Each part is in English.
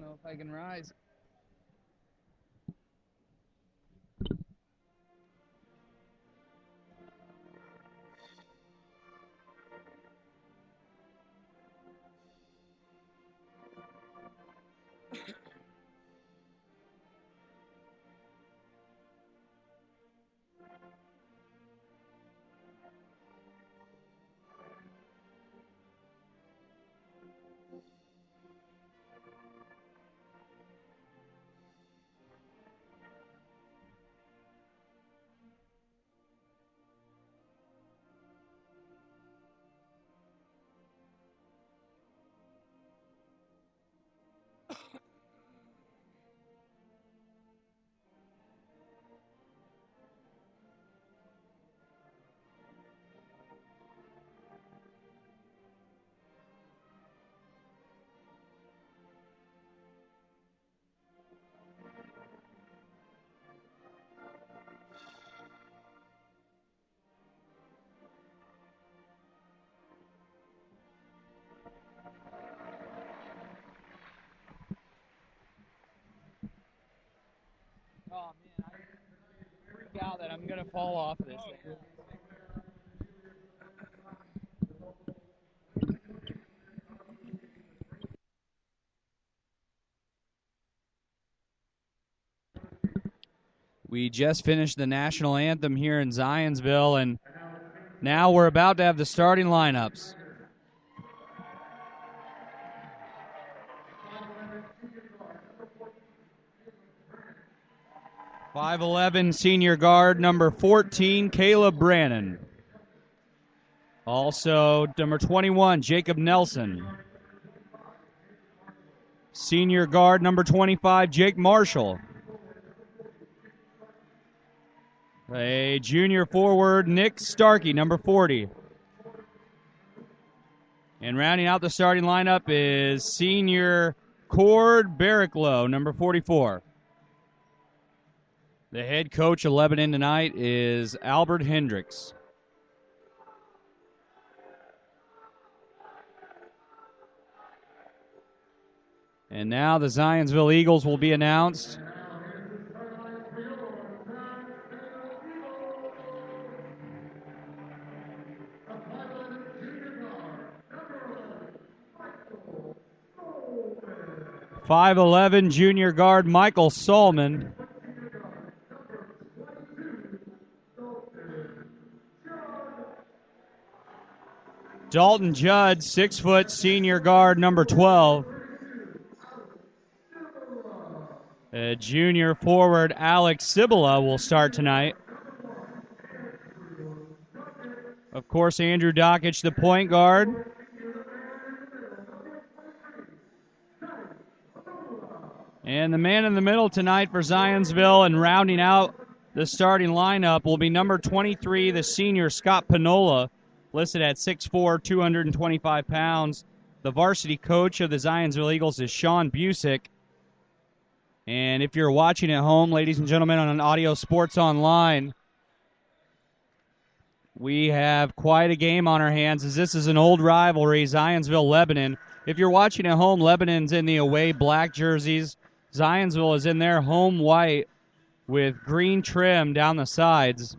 know if I can rise. Oh man, I freak out that I'm gonna fall off this thing. We just finished the national anthem here in Zionsville, and now we're about to have the starting lineups. .5'11" senior guard, number 14, Caleb Brannon. Also, number 21, Jacob Nelson. Senior guard, number 25, Jake Marshall. A junior forward, Nick Starkey, number 40. And rounding out the starting lineup is senior Cord Barricklow, number 44. The head coach of Lebanon tonight is Albert Hendricks. And now the Zionsville Eagles will be announced. .5'11" junior guard Michael Solman. Dalton Judd, 6 foot senior guard number 12. Junior forward Alex Cibula will start tonight. Of course, Andrew Dockich, the point guard. And the man in the middle tonight for Zionsville and rounding out the starting lineup will be number 23, the senior Scott Panola, listed at 6'4", 225 pounds. The varsity coach of the Zionsville Eagles is Sean Busick. And if you're watching at home, ladies and gentlemen, on Audio Sports Online, we have quite a game on our hands as this is an old rivalry, Zionsville-Lebanon. If you're watching at home, Lebanon's in the away black jerseys. Zionsville is in their home white with green trim down the sides.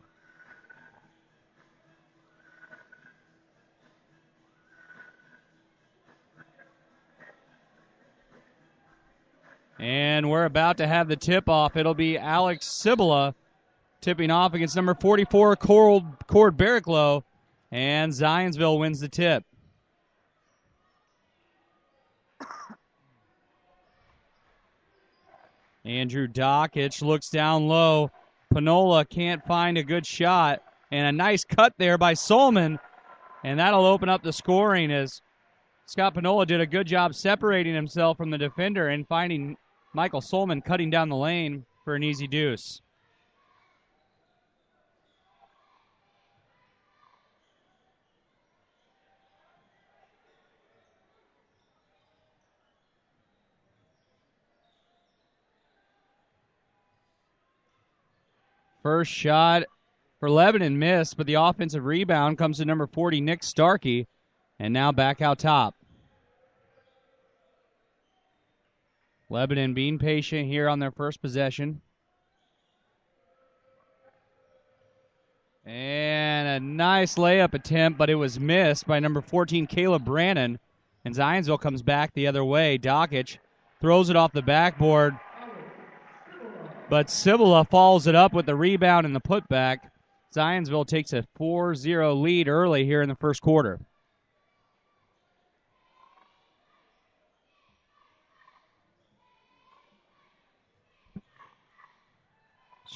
And we're about to have the tip-off. It'll be Alex Cibula tipping off against number 44, Cord Barricklow, and Zionsville wins the tip. Andrew Dockich looks down low. Panola can't find a good shot, and a nice cut there by Solman, and that'll open up the scoring as Scott Panola did a good job separating himself from the defender and finding Michael Solman cutting down the lane for an easy deuce. First shot for Lebanon missed, but the offensive rebound comes to number 40, Nick Starkey, and now back out top. Lebanon being patient here on their first possession. And a nice layup attempt, but it was missed by number 14, Caleb Brannon. And Zionsville comes back the other way. Dockich throws it off the backboard, but Cibula follows it up with the rebound and the putback. Zionsville takes a 4-0 lead early here in the first quarter.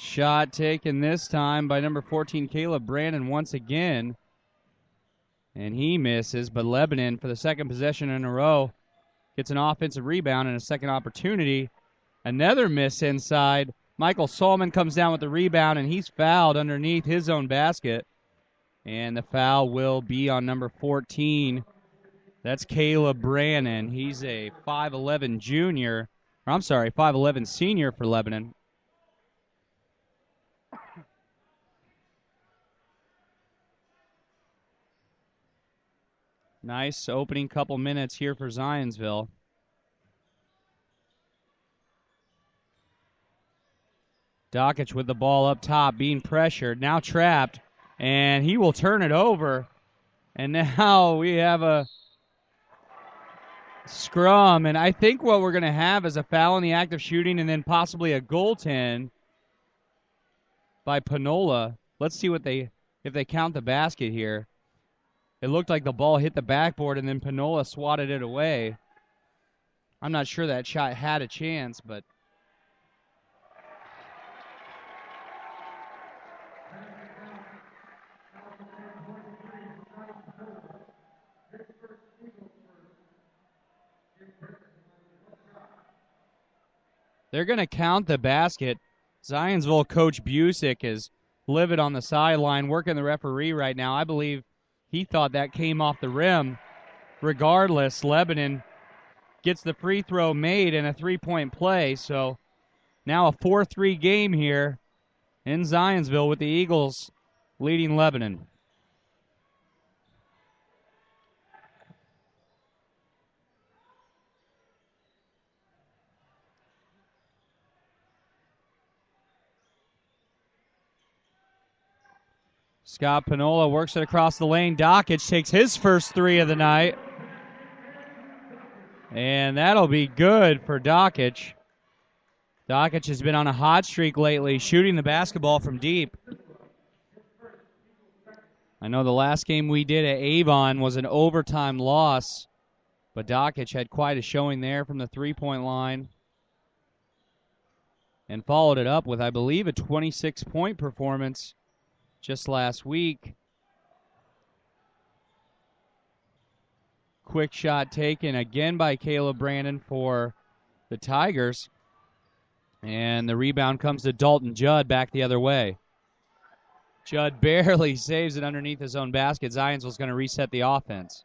Shot taken this time by number 14, Caleb Brannon once again. And he misses, but Lebanon, for the second possession in a row, gets an offensive rebound and a second opportunity. Another miss inside. Michael Solomon comes down with the rebound, and he's fouled underneath his own basket. And the foul will be on number 14. That's Caleb Brannon. He's a 5'11 junior. Or I'm sorry, 5'11 senior for Lebanon. Nice opening couple minutes here for Zionsville. Dockich with the ball up top, being pressured, now trapped, and he will turn it over. And now we have a scrum, and I think what we're going to have is a foul in the act of shooting and then possibly a goaltend by Panola. Let's see if they count the basket here. It looked like the ball hit the backboard and then Panola swatted it away. I'm not sure that shot had a chance, but they're going to count the basket. Zionsville coach Busick is livid on the sideline, working the referee right now. I believe he thought that came off the rim. Regardless, Lebanon gets the free throw made and a three-point play. So now a 4-3 game here in Zionsville with the Eagles leading Lebanon. Scott Panola works it across the lane. Dockich takes his first three of the night. And that'll be good for Dockich. Dockich has been on a hot streak lately, shooting the basketball from deep. I know the last game we did at Avon was an overtime loss, but Dockich had quite a showing there from the three-point line and followed it up with, I believe, a 26-point performance just last week. Quick shot taken again by Caleb Brannon for the Tigers. And the rebound comes to Dalton Judd back the other way. Judd barely saves it underneath his own basket. Zionsville's going to reset the offense.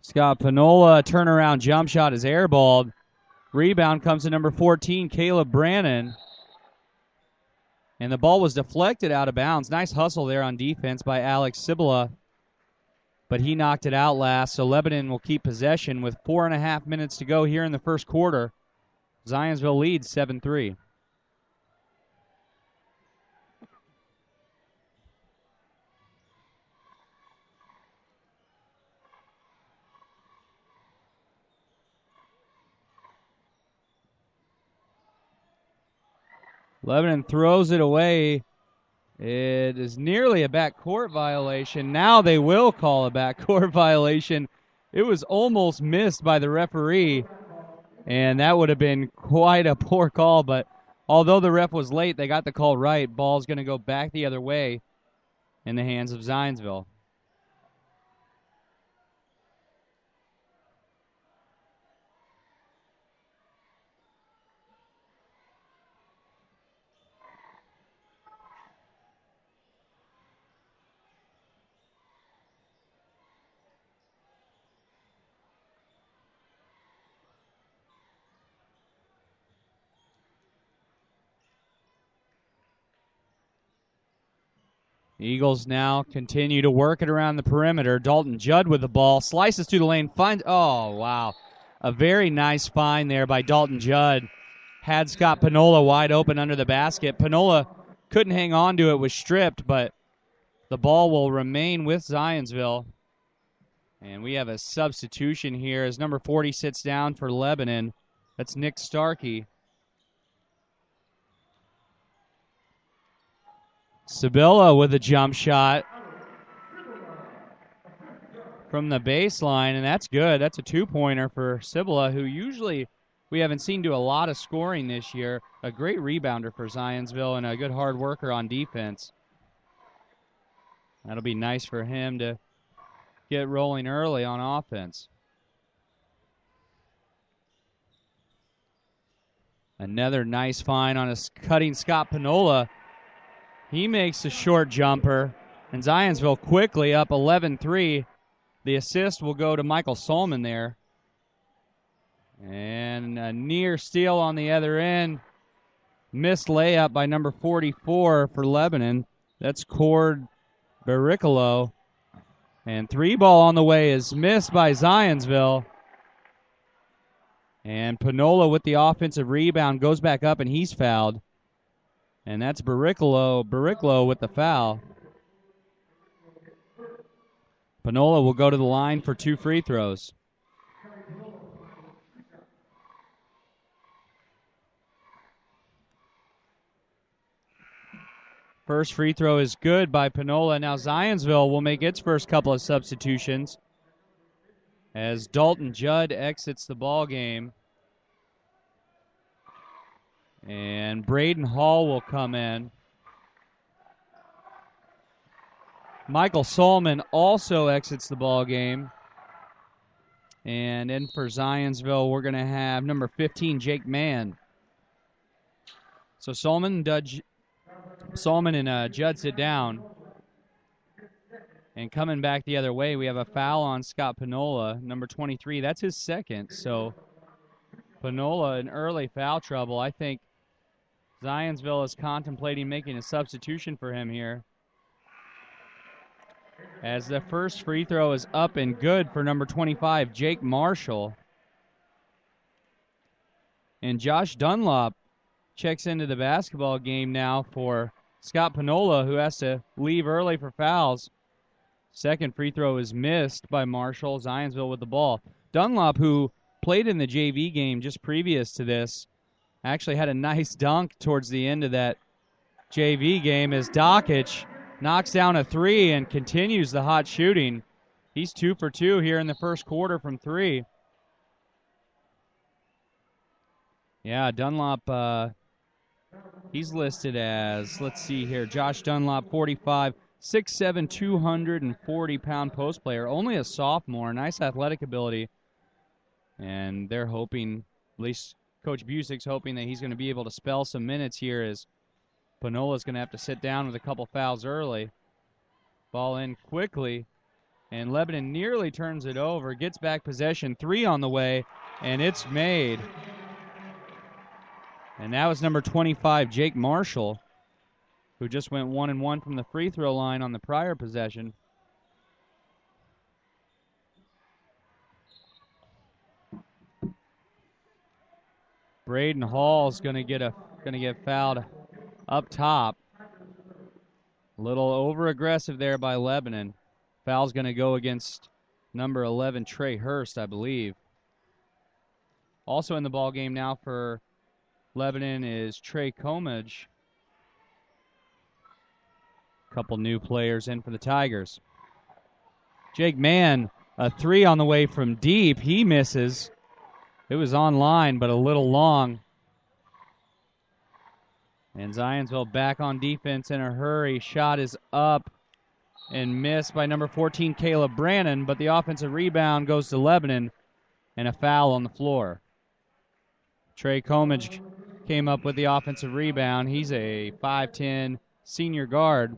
Scott Panola, turnaround jump shot is airballed. Rebound comes to number 14, Caleb Brannon. And the ball was deflected out of bounds. Nice hustle there on defense by Alex Cibula. But he knocked it out last, so Lebanon will keep possession with 4.5 minutes to go here in the first quarter. Zionsville leads 7-3. Lebanon throws it away. It is nearly a backcourt violation. Now they will call a backcourt violation. It was almost missed by the referee, and that would have been quite a poor call. But although the ref was late, they got the call right. Ball's going to go back the other way in the hands of Zionsville. Eagles now continue to work it around the perimeter. Dalton Judd with the ball, slices through the lane, finds, oh, wow. A very nice find there by Dalton Judd. Had Scott Panola wide open under the basket. Panola couldn't hang on to it, was stripped, but the ball will remain with Zionsville. And we have a substitution here as number 40 sits down for Lebanon. That's Nick Starkey. Sibilla with a jump shot from the baseline, and that's good. That's a two-pointer for Sibilla, who usually we haven't seen do a lot of scoring this year. A great rebounder for Zionsville and a good hard worker on defense. That'll be nice for him to get rolling early on offense. Another nice find on a cutting Scott Panola. He makes a short jumper, and Zionsville quickly up 11-3. The assist will go to Michael Solman there. And a near steal on the other end. Missed layup by number 44 for Lebanon. That's Cord Barricolo. And three ball on the way is missed by Zionsville. And Panola with the offensive rebound goes back up, and he's fouled. And that's Barricolo with the foul. Panola will go to the line for 2 free throws. First free throw is good by Panola. Now Zionsville will make its first couple of substitutions as Dalton Judd exits the ball game. And Braden Hall will come in. Michael Solman also exits the ball game. And in for Zionsville, we're going to have number 15, Jake Mann. So Solman and Judd sit down. And coming back the other way, we have a foul on Scott Panola, number 23. That's his second. So Panola in early foul trouble. I think Zionsville is contemplating making a substitution for him here, as the first free throw is up and good for number 25, Jake Marshall. And Josh Dunlop checks into the basketball game now for Scott Panola, who has to leave early for fouls. Second free throw is missed by Marshall. Zionsville with the ball. Dunlop, who played in the JV game just previous to this, actually had a nice dunk towards the end of that JV game as Dockich knocks down a three and continues the hot shooting. He's 2 for 2 here in the first quarter from three. Yeah, Dunlop, he's listed as, let's see here, Josh Dunlop, 45, 6'7", 240-pound post player. Only a sophomore, nice athletic ability. And they're hoping, at least Coach Busick's hoping, that he's going to be able to spell some minutes here as Panola's going to have to sit down with a couple fouls early. Ball in quickly, and Lebanon nearly turns it over, gets back possession, three on the way, and it's made. And that was number 25, Jake Marshall, who just went 1-1 from the free throw line on the prior possession. Braden Hall's going to get fouled up top. A little over-aggressive there by Lebanon. Foul's going to go against number 11, Trey Hurst, I believe. Also in the ball game now for Lebanon is Trey Comage. Couple new players in for the Tigers. Jake Mann, a three on the way from deep. He misses. It was on line, but a little long. And Zionsville back on defense in a hurry. Shot is up and missed by number 14, Caleb Brannon, but the offensive rebound goes to Lebanon and a foul on the floor. Trey Comage came up with the offensive rebound. He's a 5'10" senior guard.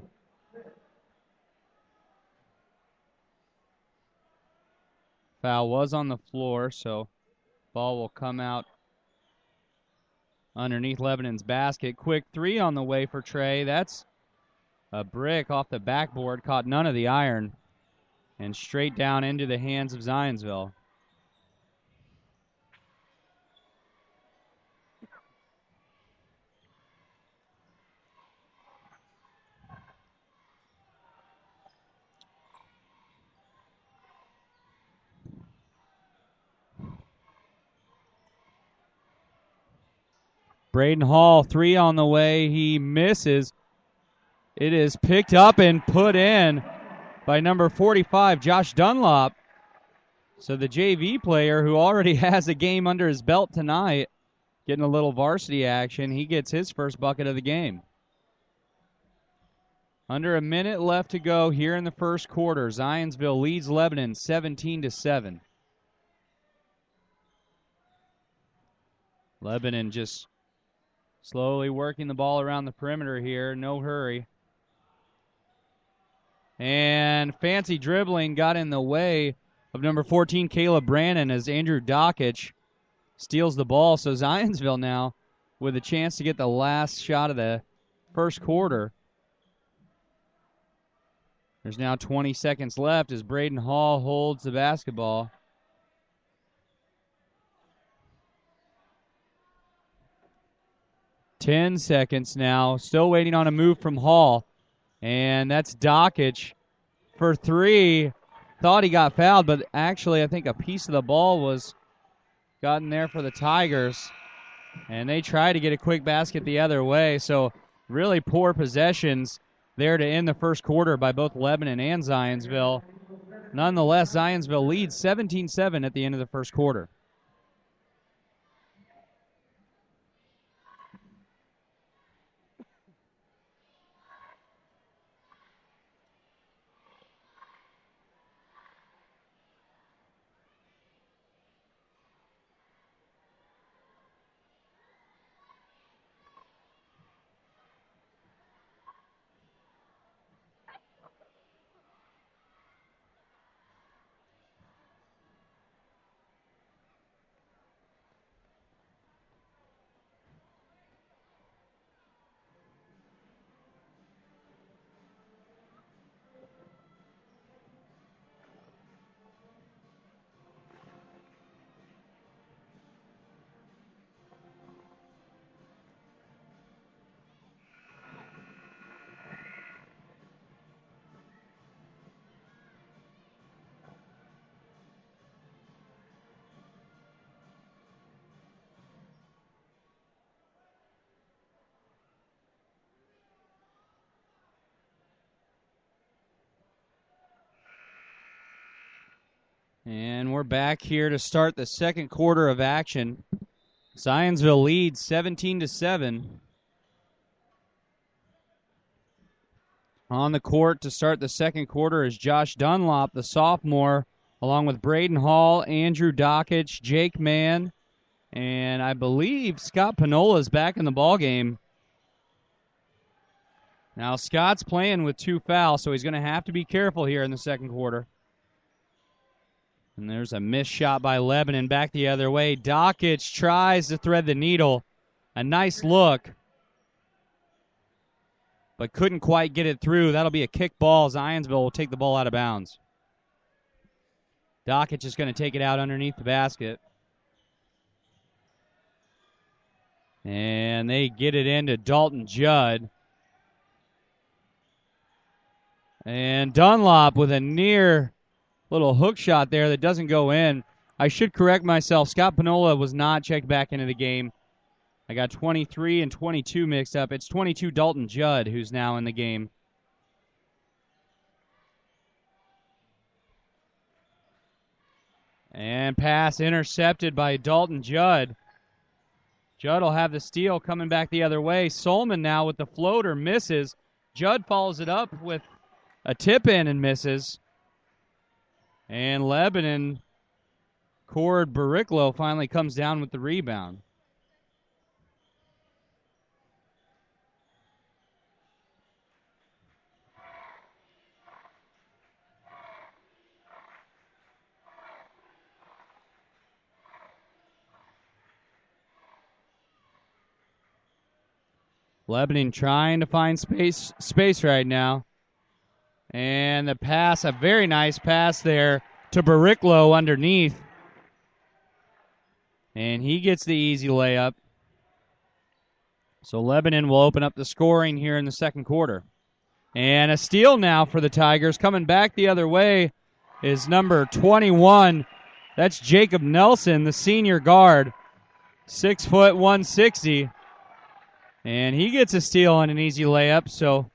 Foul was on the floor, so ball will come out underneath Lebanon's basket. Quick three on the way for Trey. That's A brick off the backboard, caught none of the iron, and straight down into the hands of Zionsville. Braden Hall, 3 on the way. He misses. It is picked up and put in by number 45, Josh Dunlop. So the JV player who already has a game under his belt tonight, getting a little varsity action, he gets his first bucket of the game. Under a minute left to go here in the first quarter. Zionsville leads Lebanon 17-7. Lebanon just slowly working the ball around the perimeter here. No hurry. And fancy dribbling got in the way of number 14, Caleb Brannon, as Andrew Dockich steals the ball. So Zionsville now with a chance to get the last shot of the first quarter. There's now 20 seconds left as Braden Hall holds the basketball. Ten seconds now. Still waiting on a move from Hall. And that's Dockich for 3. Thought he got fouled, but actually I think a piece of the ball was gotten there for the Tigers. And they try to get a quick basket the other way. So really poor possessions there to end the first quarter by both Lebanon and Zionsville. Nonetheless, Zionsville leads 17-7 at the end of the first quarter. And we're back here to start the second quarter of action. Zionsville leads 17-7. On the court to start the second quarter is Josh Dunlop, the sophomore, along with Braden Hall, Andrew Dockich, Jake Mann, and I believe Scott Panola is back in the ballgame. Now Scott's playing with 2 fouls, so he's going to have to be careful here in the second quarter. And there's a missed shot by Lebanon back the other way. Dockich tries to thread the needle. A nice look, but couldn't quite get it through. That'll be a kick ball. Zionsville will take the ball out of bounds. Dockich is going to take it out underneath the basket. And they get it into Dalton Judd. And Dunlop with a near little hook shot there that doesn't go in. I should correct myself. Scott Panola was not checked back into the game. I got 23 and 22 mixed up. It's 22 Dalton Judd who's now in the game. And pass intercepted by Dalton Judd. Judd will have the steal coming back the other way. Solman now with the floater misses. Judd follows it up with a tip in and misses. And Lebanon, Cord Bariclo finally comes down with the rebound. Lebanon trying to find space right now. And the pass, a very nice pass there to Bariclo underneath. And he gets the easy layup. So Lebanon will open up the scoring here in the second quarter. And a steal now for the Tigers. Coming back the other way is number 21. That's Jacob Nelson, the senior guard. 6 foot 160. And he gets a steal on an easy layup. So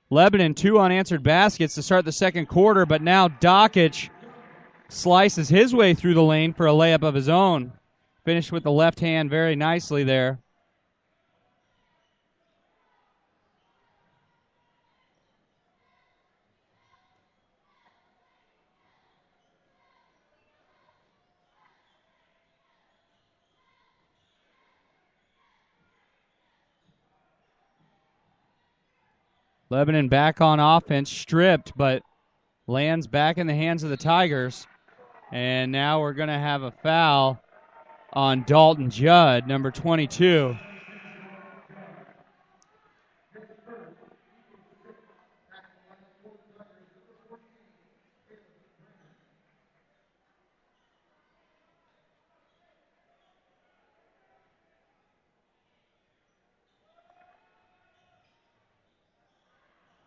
Lebanon, 2 unanswered baskets to start the second quarter, but now Dockich slices his way through the lane for a layup of his own. Finished with the left hand very nicely there. Lebanon back on offense, stripped, but lands back in the hands of the Tigers. And now we're going to have a foul on Dalton Judd, number 22.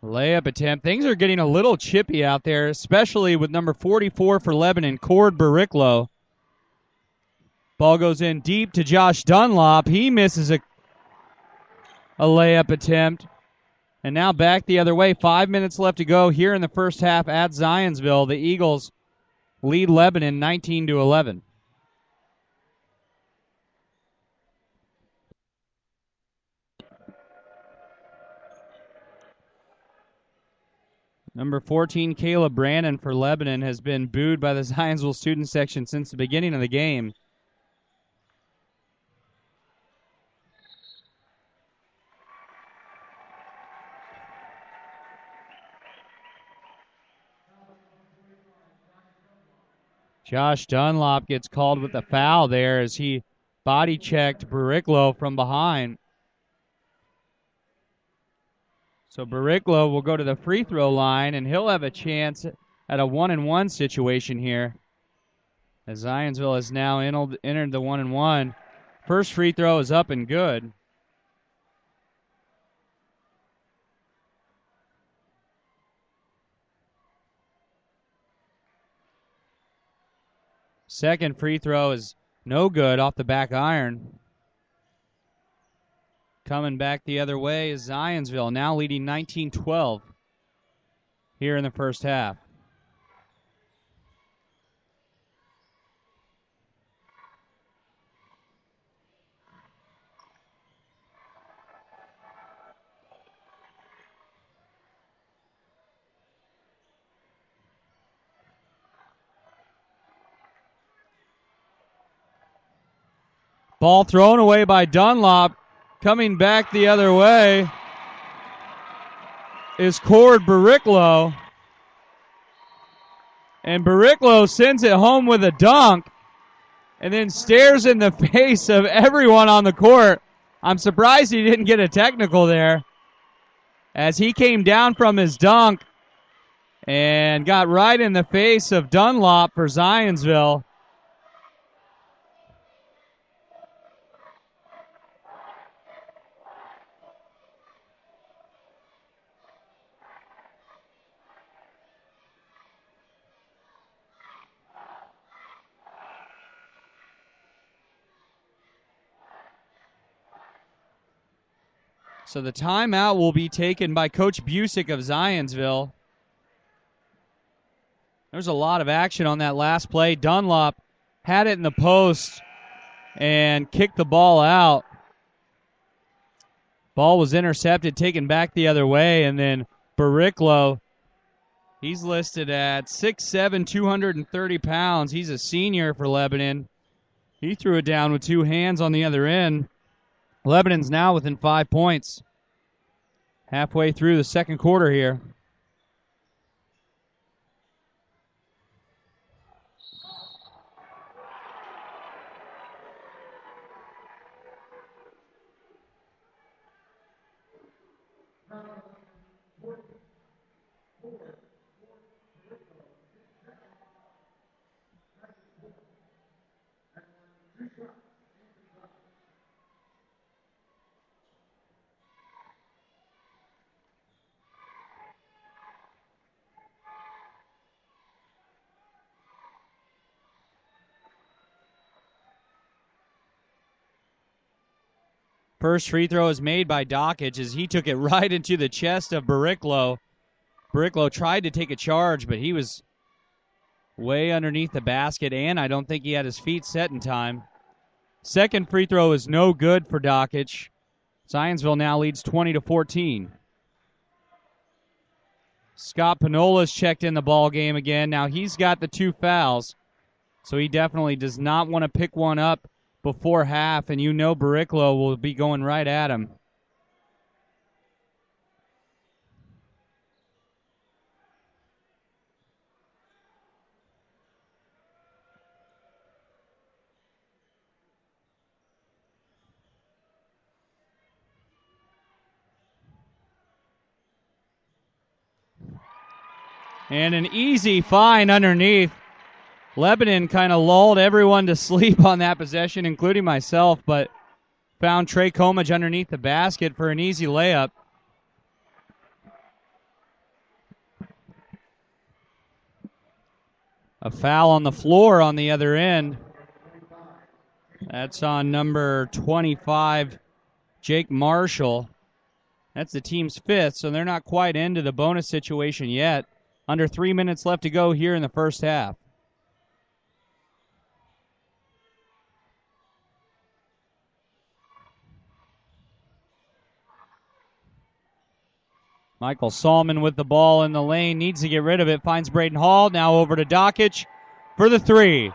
Layup attempt. Things are getting a little chippy out there, especially with number 44 for Lebanon, Cord Bariclo. Ball goes in deep to Josh Dunlop. He misses a layup attempt. And now back the other way. 5 minutes left to go here in the first half at Zionsville. The Eagles lead Lebanon 19-11. Number 14, Caleb Brandon for Lebanon, has been booed by the Zionsville student section since the beginning of the game. Josh Dunlop gets called with a foul there as he body checked Bariclo from behind. So Bariclo will go to the free throw line, and he'll have a chance at a 1-and-1 situation here. As Zionsville has now entered the 1-and-1. First free throw is up and good. Second free throw is no good off the back iron. Coming back the other way is Zionsville, now leading 19-12 here in the first half. Ball thrown away by Dunlop. Coming back the other way is Cord Bariclo. And Bariclo sends it home with a dunk and then stares in the face of everyone on the court. I'm surprised he didn't get a technical there as he came down from his dunk and got right in the face of Dunlop for Zionsville. So the timeout will be taken by Coach Busick of Zionsville. There's a lot of action on that last play. Dunlop had it in the post and kicked the ball out. Ball was intercepted, taken back the other way, and then Bariclo, he's listed at 6'7", 230 pounds. He's a senior for Lebanon. He threw it down with two hands on the other end. Lebanon's now within 5 points. Halfway through the second quarter here. First free throw is made by Dockich as he took it right into the chest of Bariclo. Bariclo tried to take a charge, but he was way underneath the basket, and I don't think he had his feet set in time. Second free throw is no good for Dockich. Zionsville now leads 20-14. Scott Pinola's checked in the ball game again. Now he's got the 2 fouls, so he definitely does not want to pick one up before half, and you know Bariclo will be going right at him. And an easy find underneath. Lebanon kind of lulled everyone to sleep on that possession, including myself, but found Trey Comage underneath the basket for an easy layup. A foul on the floor on the other end. That's on number 25, Jake Marshall. That's the team's 5th, so they're not quite into the bonus situation yet. Under 3 minutes left to go here in the first half. Michael Salmon with the ball in the lane, needs to get rid of it, finds Braden Hall, now over to Dockich for the 3.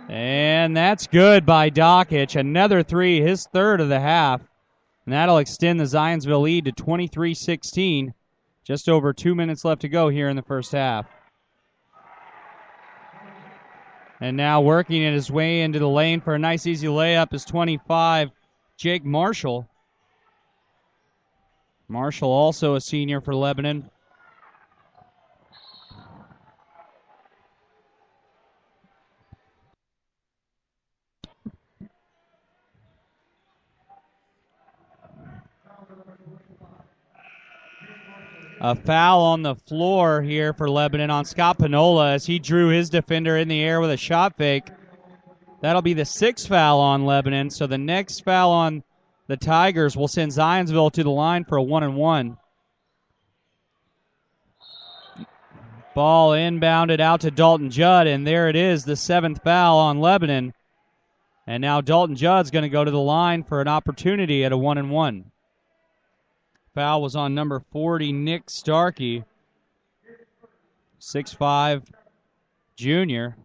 And that's good by Dockich, another 3, his 3rd of the half. And that'll extend the Zionsville lead to 23-16. Just over 2 minutes left to go here in the first half. And now working it his way into the lane for a nice easy layup is 25, Jake Marshall. Marshall also a senior for Lebanon. A foul on the floor here for Lebanon on Scott Pinola as he drew his defender in the air with a shot fake. That'll be the 6th foul on Lebanon, so the next foul on the Tigers will send Zionsville to the line for a 1-and-1. Ball inbounded out to Dalton Judd, and there it is, the 7th foul on Lebanon. And now Dalton Judd's going to go to the line for an opportunity at a 1-and-1. Foul was on number 40, Nick Starkey, 6'5", junior.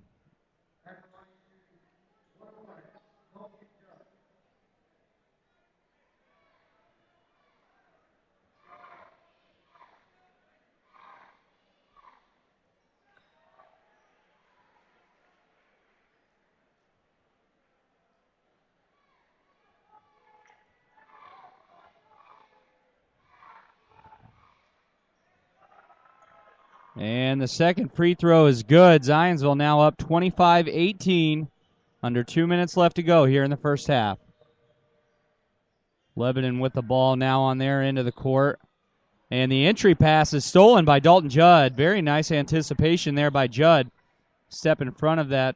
And the second free throw is good. Zionsville now up 25-18. Under 2 minutes left to go here in the first half. Lebanon with the ball now on their end of the court. And the entry pass is stolen by Dalton Judd. Very nice anticipation there by Judd. Step in front of that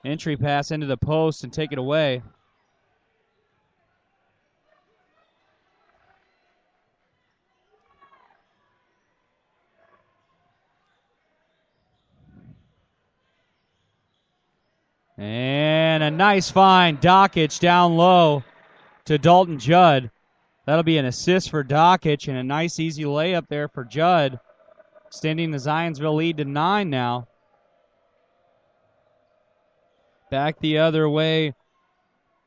entry pass into the post and take it away. And a nice find. Dockich down low to Dalton Judd. That'll be an assist for Dockich and a nice easy layup there for Judd, extending the Zionsville lead to 9 now. Back the other way,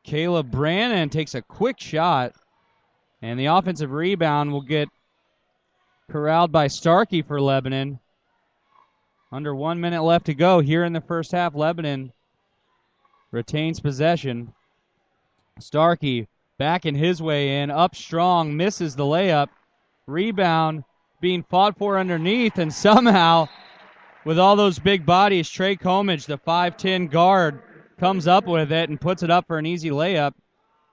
Caleb Brannon takes a quick shot, and the offensive rebound will get corralled by Starkey for Lebanon. Under 1 minute left to go here in the first half. Lebanon retains possession. Starkey backing his way in, up strong, misses the layup. Rebound being fought for underneath, and somehow, with all those big bodies, Trey Comage, the 5'10 guard, comes up with it and puts it up for an easy layup.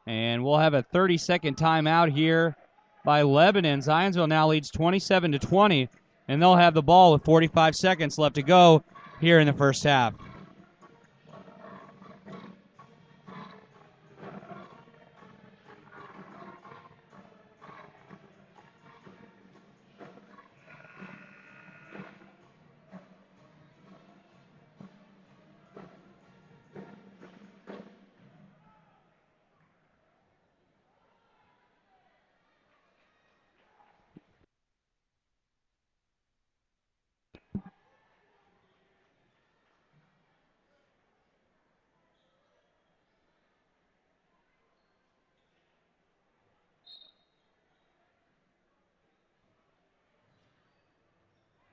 And we'll have a 30-second timeout here by Lebanon. Zionsville now leads 27-20, and they'll have the ball with 45 seconds left to go here in the first half.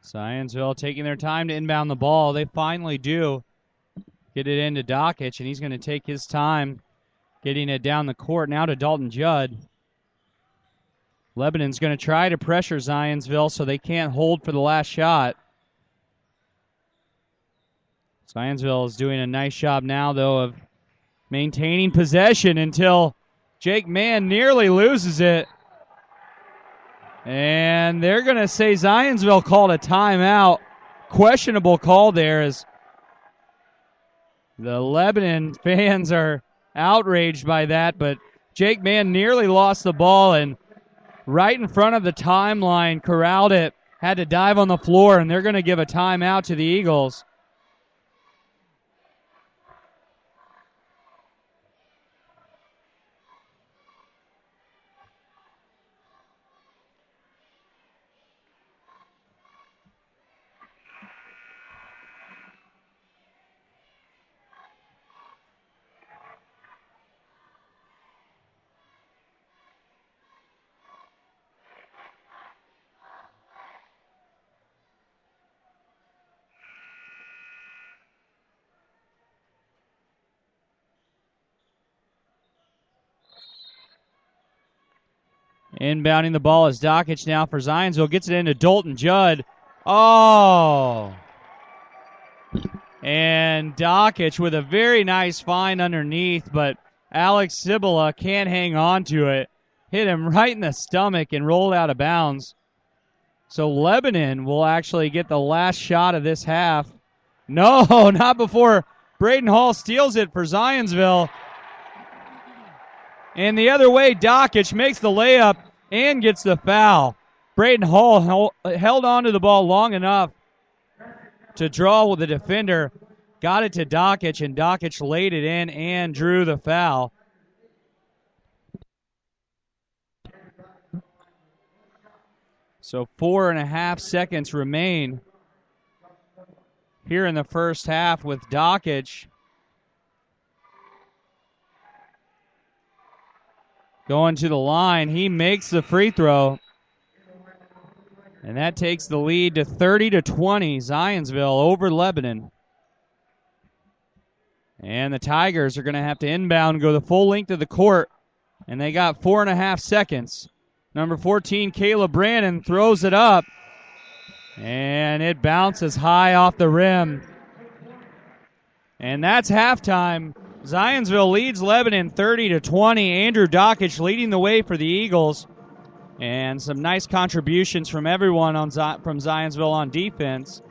Zionsville taking their time to inbound the ball. They finally do get it into Dockich, and he's going to take his time getting it down the court. Now to Dalton Judd. Lebanon's going to try to pressure Zionsville so they can't hold for the last shot. Zionsville is doing a nice job now, though, of maintaining possession until Jake Mann nearly loses it. And they're going to say Zionsville called a timeout. Questionable call there as the Lebanon fans are outraged by that, but Jake Mann nearly lost the ball and right in front of the timeline corralled it, had to dive on the floor, and they're going to give a timeout to the Eagles. Inbounding the ball is Dockich now for Zionsville. Gets it into Dalton Judd. Oh! And Dockich with a very nice find underneath, but Alex Cibula can't hang on to it. Hit him right in the stomach and rolled out of bounds. So Lebanon will actually get the last shot of this half. No, not before Braden Hall steals it for Zionsville. And the other way, Dockich makes the layup and gets the foul. Braden Hall held on to the ball long enough to draw with the defender. Got it to Dockich, and Dockich laid it in and drew the foul. So 4.5 seconds remain here in the first half with Dockich going to the line. He makes the free throw. And that takes the lead to 30-20. Zionsville over Lebanon. And the Tigers are going to have to inbound and go the full length of the court. And they got 4.5 seconds. Number 14, Caleb Brannon, throws it up. And it bounces high off the rim. And that's halftime. Zionsville leads Lebanon 30-20. Andrew Dockich leading the way for the Eagles. And some nice contributions from everyone from Zionsville on defense.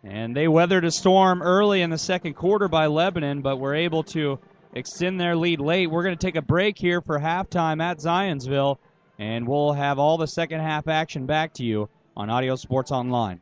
And they weathered a storm early in the second quarter by Lebanon, but were able to extend their lead late. We're going to take a break here for halftime at Zionsville, and we'll have all the second half action back to you on Audio Sports Online.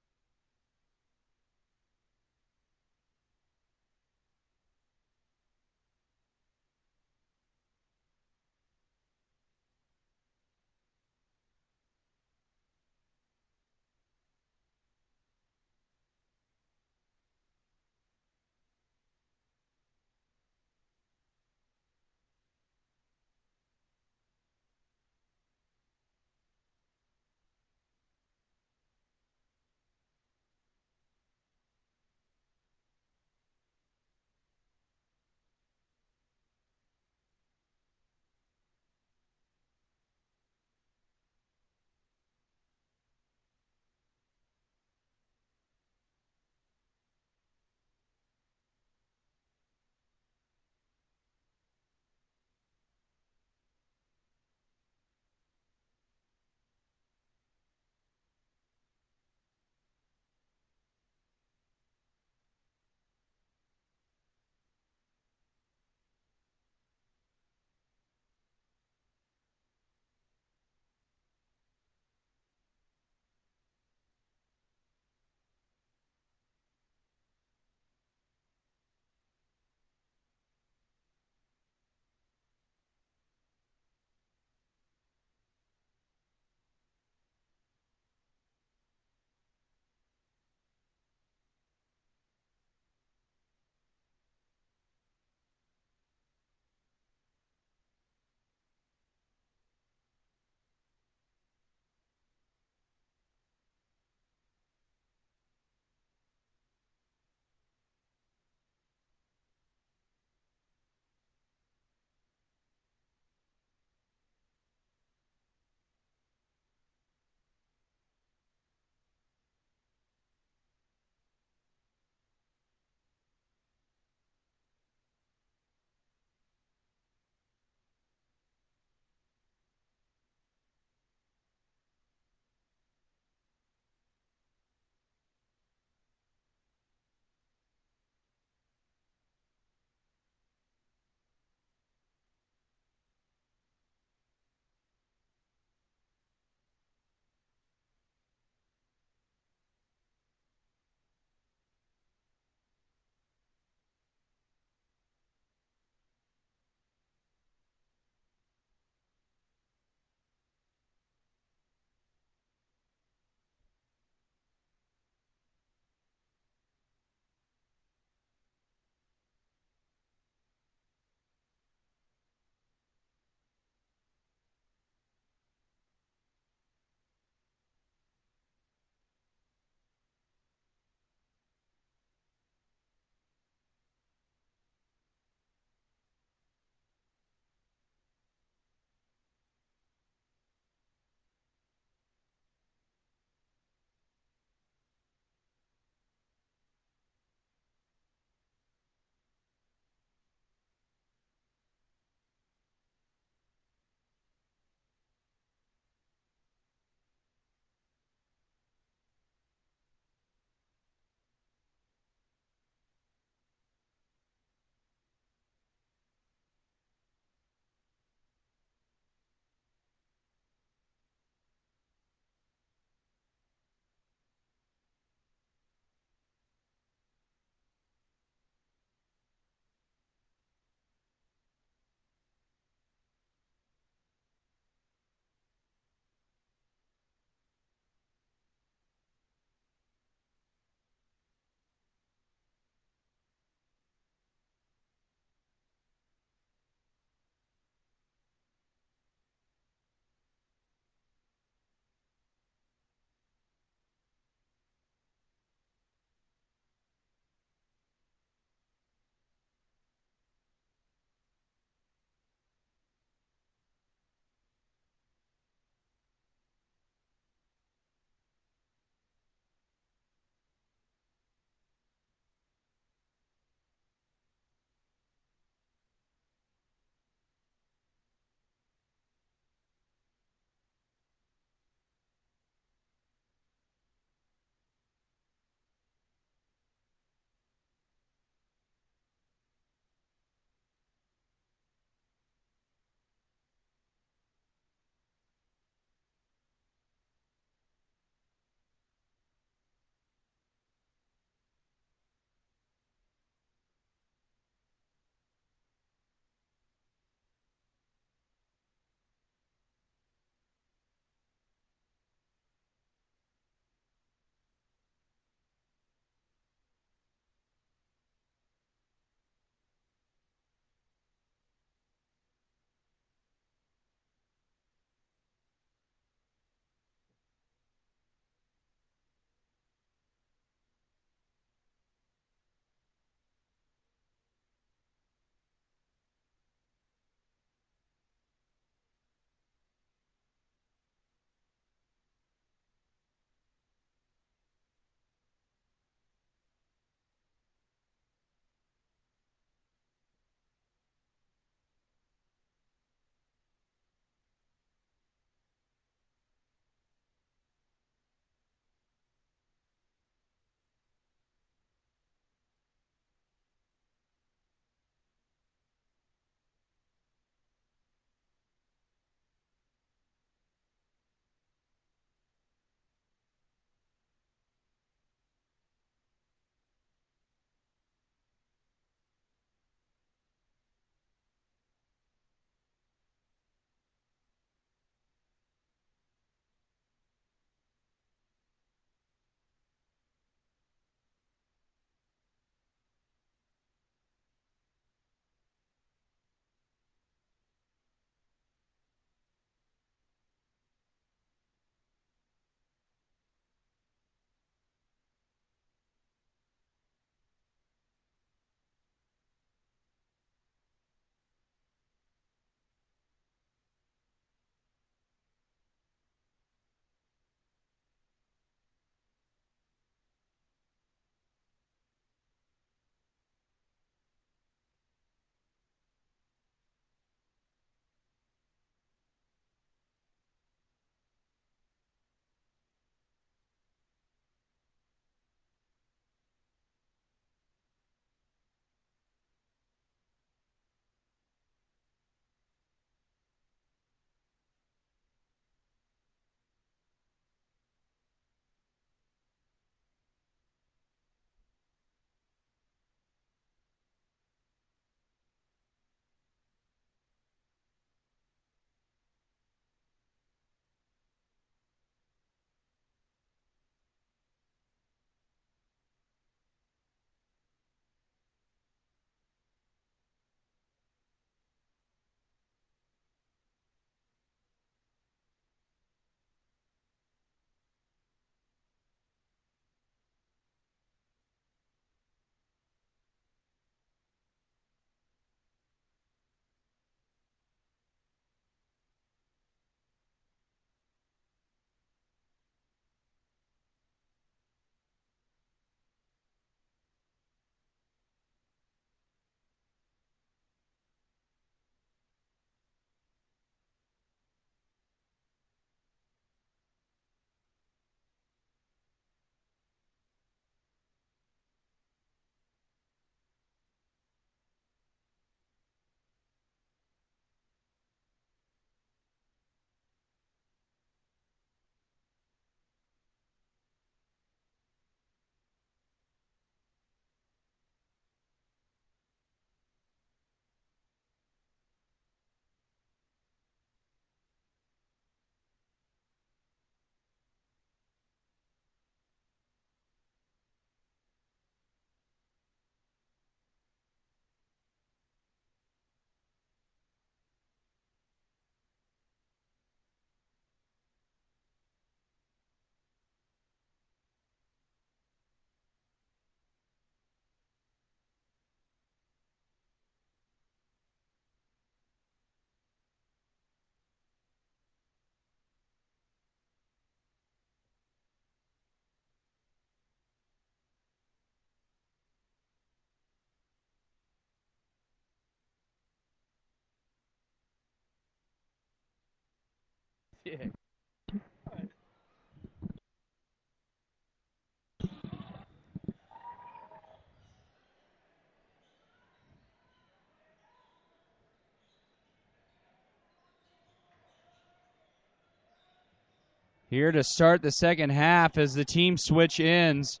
Here to start the second half as the team switch ends.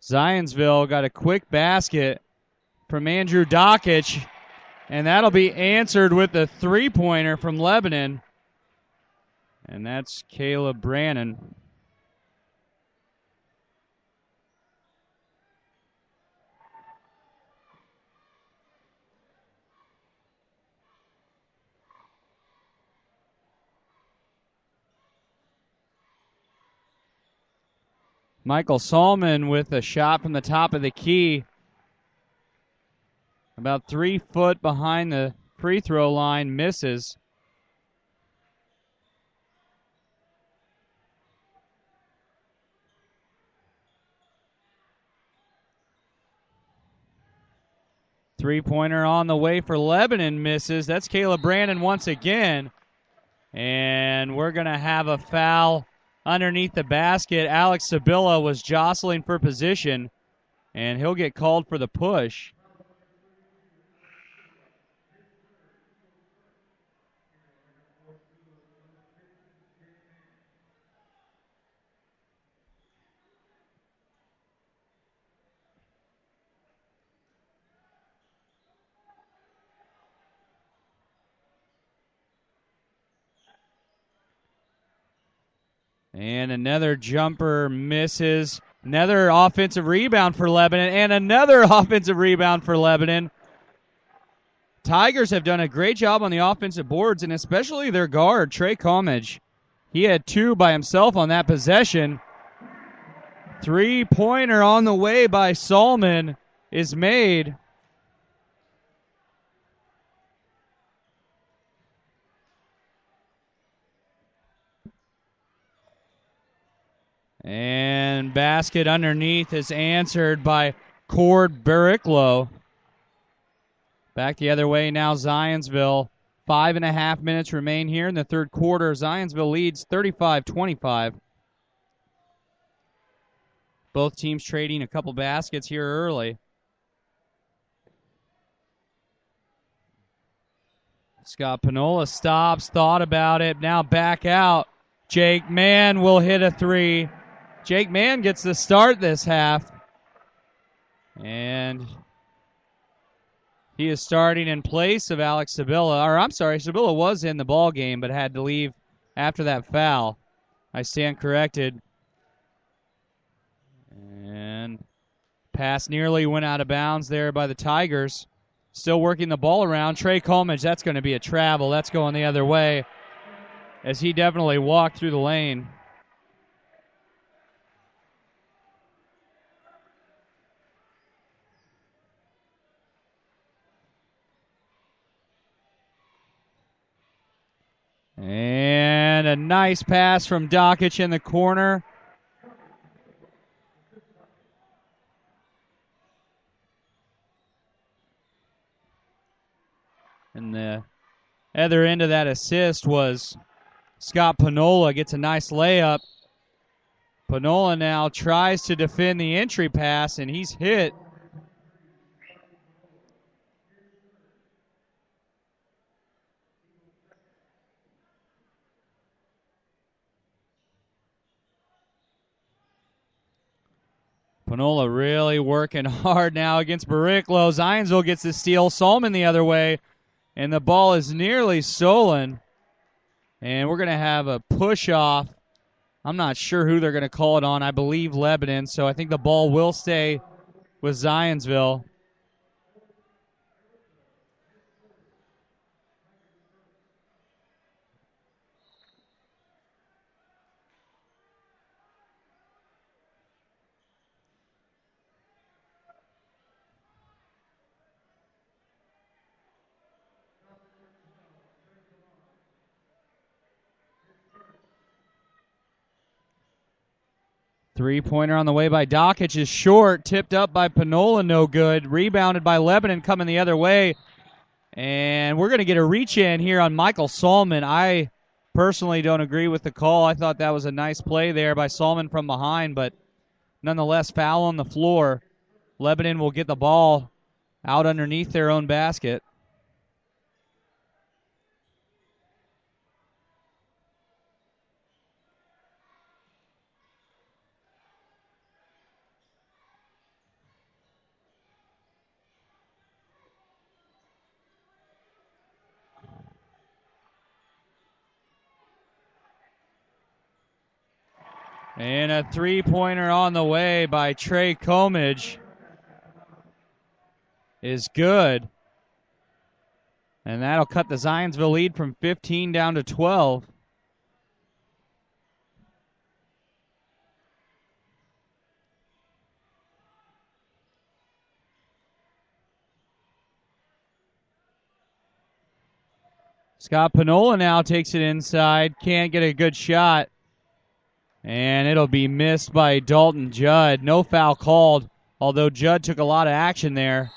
Zionsville got a quick basket from Andrew Dockich, and that'll be answered with a three-pointer from Lebanon. And that's Caleb Brannon. Michael Salmon with a shot from the top of the key. About 3 foot behind the free throw line, misses. Three-pointer on the way for Lebanon, misses. That's Caleb Brannon once again. And we're going to have a foul underneath the basket. Alex Sabilla was jostling for position, and he'll get called for the push. And another jumper misses. Another offensive rebound for Lebanon, and another offensive rebound for Lebanon. Tigers have done a great job on the offensive boards, and especially their guard, Trey Comage. He had 2 by himself on that possession. Three-pointer on the way by Salmon is made. And basket underneath is answered by Cord Barriclo. Back the other way now, Zionsville. 5.5 minutes remain here in the third quarter. Zionsville leads 35-25. Both teams trading a couple baskets here early. Scott Panola stops, thought about it, now back out. Jake Mann will hit a three. Jake Mann gets the start this half. And he is starting in place of Alex Sabilla. Or I'm sorry, Sabilla was in the ball game but had to leave after that foul. I stand corrected. And pass nearly went out of bounds there by the Tigers. Still working the ball around. Trey Comage, that's going to be a travel. That's going the other way as he definitely walked through the lane. And a nice pass from Dockich in the corner. And the other end of that assist was Scott Panola, gets a nice layup. Panola now tries to defend the entry pass, and he's hit. Panola really working hard now against Barriclo. Zionsville gets the steal. Salmon the other way. And the ball is nearly stolen. And we're going to have a push-off. I'm not sure who they're going to call it on. I believe Lebanon. So I think the ball will stay with Zionsville. Three-pointer on the way by Dockich is short. Tipped up by Panola, no good. Rebounded by Lebanon, coming the other way. And we're going to get a reach in here on Michael Salmon. I personally don't agree with the call. I thought that was a nice play there by Salmon from behind, but nonetheless, foul on the floor. Lebanon will get the ball out underneath their own basket. And a three-pointer on the way by Trey Comage is good. And that'll cut the Zionsville lead from 15 down to 12. Scott Panola now takes it inside. Can't get a good shot. And it'll be missed by Dalton Judd. No foul called, although Judd took a lot of action there.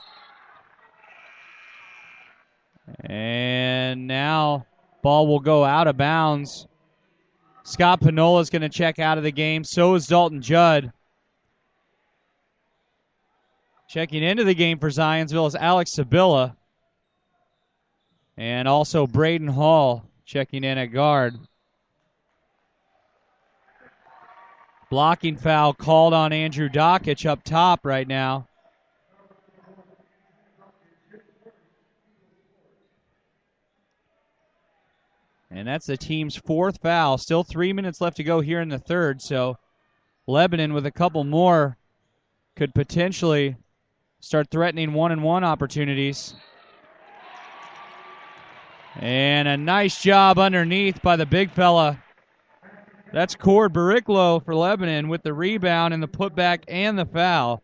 And now ball will go out of bounds. Scott Panola is going to check out of the game. So is Dalton Judd. Checking into the game for Zionsville is Alex Sabilla. And also Braden Hall checking in at guard. Blocking foul called on Andrew Dockich up top right now. And that's the team's fourth foul. Still 3 minutes left to go here in the third, so Lebanon with a couple more could potentially start threatening 1-and-1 opportunities. And a nice job underneath by the big fella. That's Cord Bariclo for Lebanon with the rebound and the putback and the foul.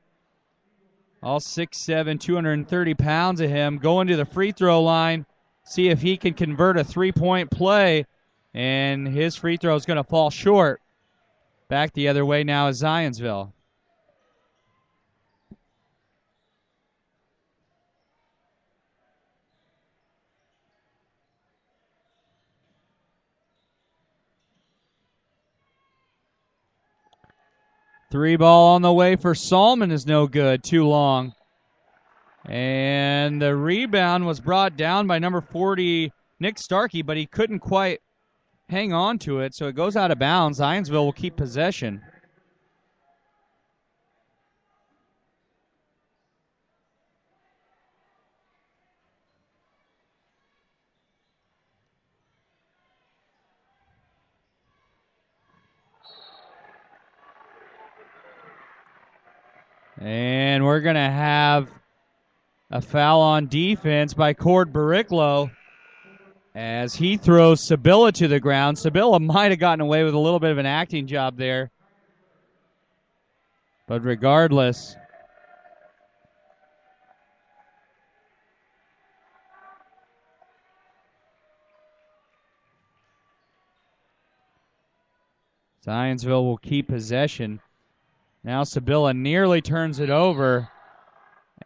All 6'7", 230 pounds of him going to the free throw line. See if he can convert a three-point play. And his free throw is going to fall short. Back the other way now is Zionsville. Three ball on the way for Salmon is no good. Too long. And the rebound was brought down by number 40, Nick Starkey, but he couldn't quite hang on to it, so it goes out of bounds. Zionsville will keep possession. And we're going to have a foul on defense by Cord Bariclo as he throws Sabilla to the ground. Sabilla might have gotten away with a little bit of an acting job there. But regardless, Zionsville will keep possession. Now Sabilla nearly turns it over.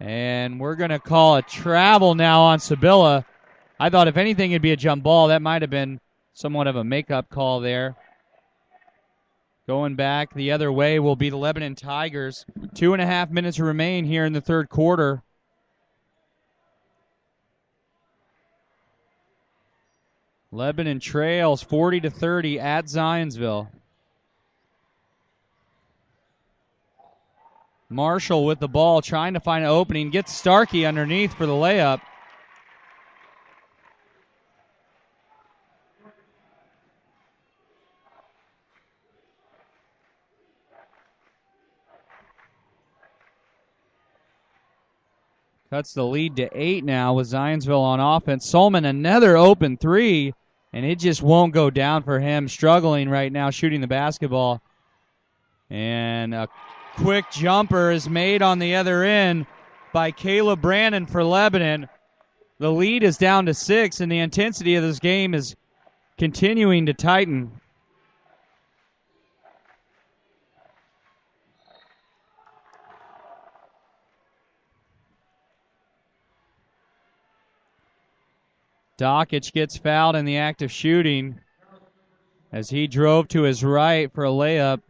And we're going to call a travel now on Sabilla. I thought if anything it'd be a jump ball. That might have been somewhat of a makeup call there. Going back the other way will be the Lebanon Tigers. 2.5 minutes remain here in the third quarter. Lebanon trails 40-30 at Zionsville. Marshall with the ball, trying to find an opening. Gets Starkey underneath for the layup. Cuts the lead to 8 now with Zionsville on offense. Solman another open three, and it just won't go down for him. Struggling right now shooting the basketball. And a quick jumper is made on the other end by Caleb Brandon for Lebanon. The lead is down to 6, and the intensity of this game is continuing to tighten. Dockich gets fouled in the act of shooting. as he drove to his right for a layup.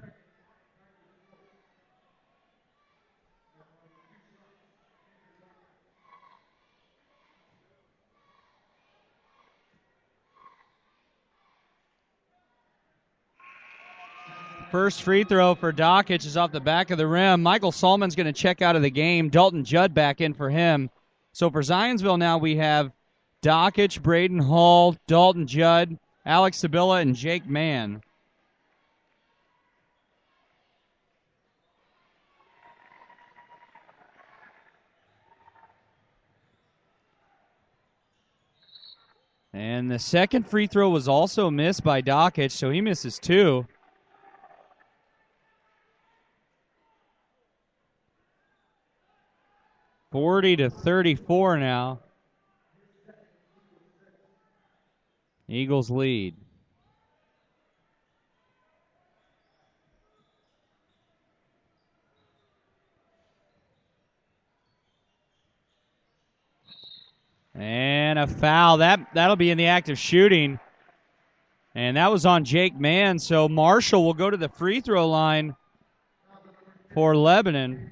First free throw for Dockich is off the back of the rim. Michael Salmon's going to check out of the game. Dalton Judd back in for him. So for Zionsville now we have Dockich, Braden Hall, Dalton Judd, Alex Sabilla, and Jake Mann. And the second free throw was also missed by Dockich, so he misses two. (40-34) now. Eagles lead. And a foul. That'll be in the act of shooting. And that was on Jake Mann. So Marshall will go to the free throw line for Lebanon.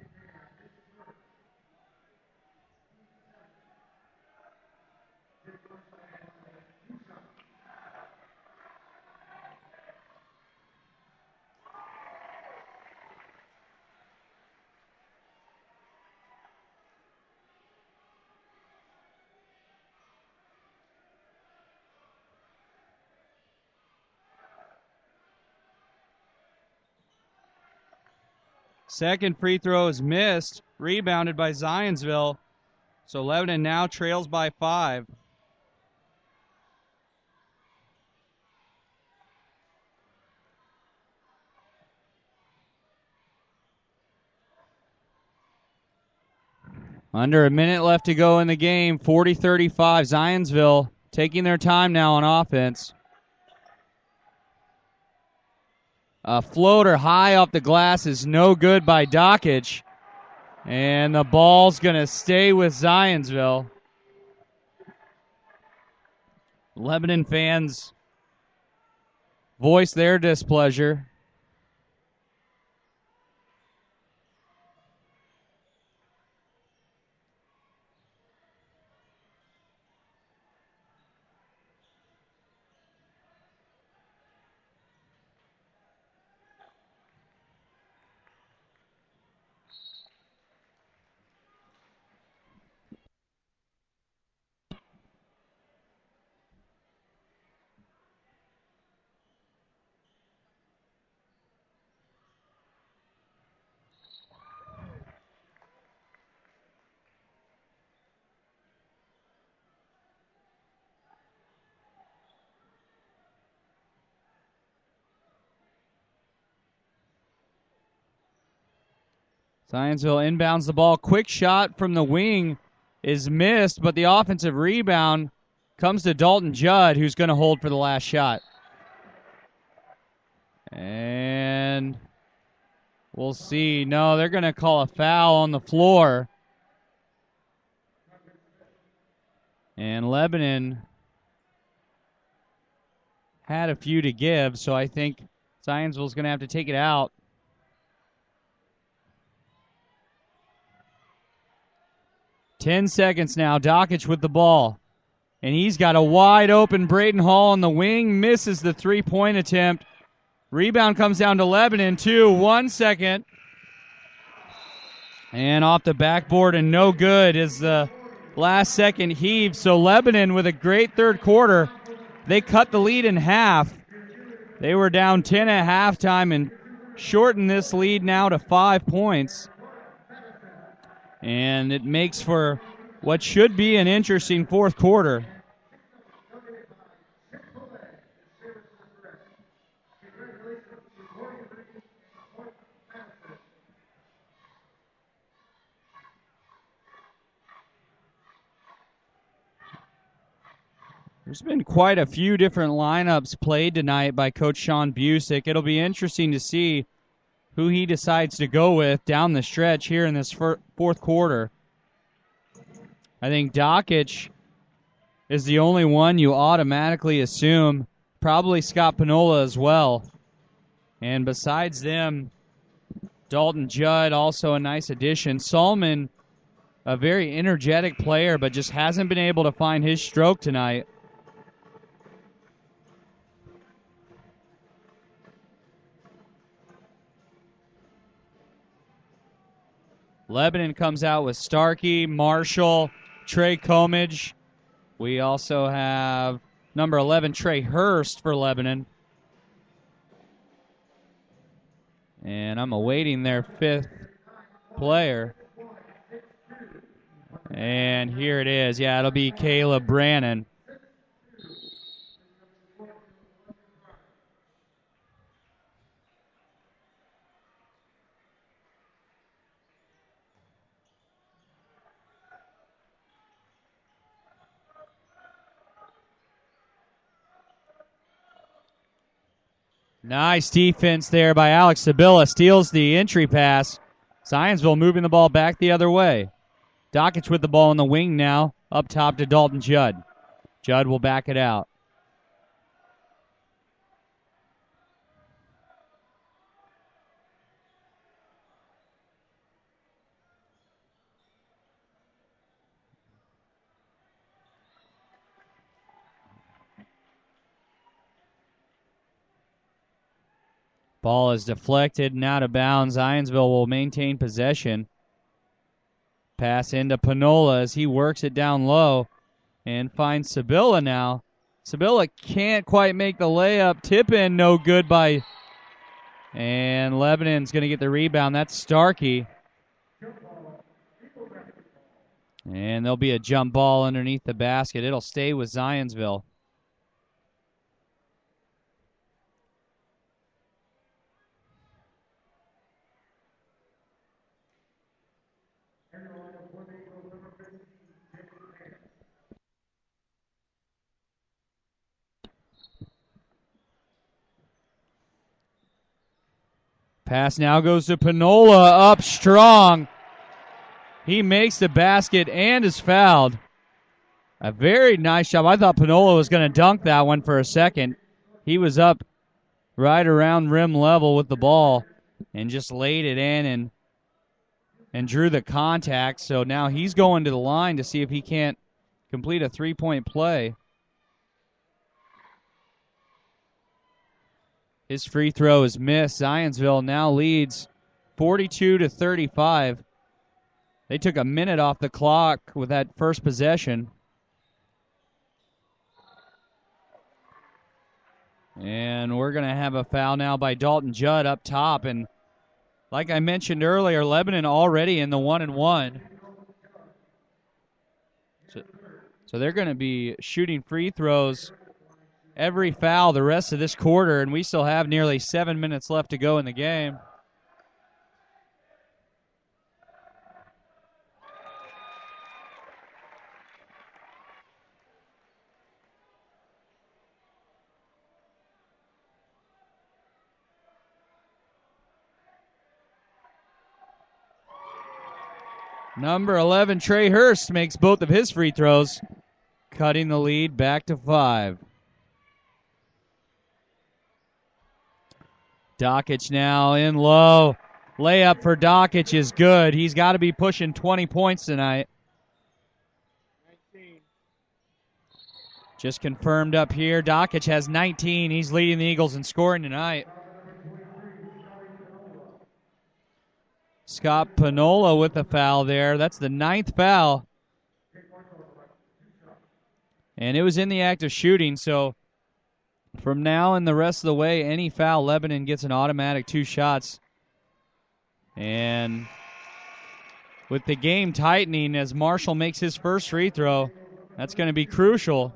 Second free throw is missed, rebounded by Zionsville. So Lebanon now trails by 5. Under a minute left to go in the game, 40-35. Zionsville taking their time now on offense. A floater high off the glass is no good by Dockich. And the ball's going to stay with Zionsville. Lebanon fans voice their displeasure. Zionsville inbounds the ball. Quick shot from the wing is missed, but the offensive rebound comes to Dalton Judd, who's going to hold for the last shot. And we'll see. No, they're going to call a foul on the floor. And Lebanon had a few to give, so I think Zionsville's going to have to take it out. 10 seconds now. Dockich with the ball. And he's got a wide open Braden Hall on the wing. Misses the three-point attempt. Rebound comes down to Lebanon, too. 1 second. And off the backboard and no good is the last second heave. So Lebanon with a great third quarter. They cut the lead in half. They were down 10 at halftime and shortened this lead now to 5 points. And it makes for what should be an interesting fourth quarter. There's been quite a few different lineups played tonight by Coach Sean Busick. It'll be interesting to see who he decides to go with down the stretch here in this fourth quarter. I think Dockich is the only one you automatically assume probably Scott Panola as well. And besides them, Dalton Judd, also a nice addition. Salman, a very energetic player, but just hasn't been able to find his stroke tonight. Lebanon comes out with Starkey, Marshall, Trey Comage. We also have number 11, Trey Hurst for Lebanon. And I'm awaiting their fifth player. And here it is. Yeah, it'll be Caleb Brannon. Nice defense there by Alex Sabilla. Steals the entry pass. Zionsville moving the ball back the other way. Dockich with the ball in the wing now. Up top to Dalton Judd. Judd will back it out. Ball is deflected and out of bounds. Zionsville will maintain possession. Pass into Panola as he works it down low and finds Sabilla now. Sabilla can't quite make the layup. Tip in, no good by... And Lebanon's going to get the rebound. That's Starkey. And there'll be a jump ball underneath the basket. It'll stay with Zionsville. Pass now goes to Panola, up strong. He makes the basket and is fouled. A very nice job. I thought Panola was going to dunk that one for a second. He was up right around rim level with the ball and just laid it in and drew the contact. So now he's going to the line to see if he can't complete a three-point play. His free throw is missed. Zionsville now leads 42-35. They took a minute off the clock with that first possession. And we're going to have a foul now by Dalton Judd up top. And like I mentioned earlier, Lebanon already in the 1-1. So they're going to be shooting free throws every foul the rest of this quarter, and we still have nearly 7 minutes left to go in the game. Number 11, Trey Hurst, makes both of his free throws, cutting the lead back to 5. Dockich now in low. Layup for Dockich is good. He's got to be pushing 20 points tonight. 19. Just confirmed up here. Dockich has 19. He's leading the Eagles in scoring tonight. Scott Panola with the foul there. That's the 9th foul. And it was in the act of shooting, so from now and the rest of the way, any foul, Lebanon gets an automatic 2 shots. And with the game tightening as Marshall makes his first free throw, that's going to be crucial.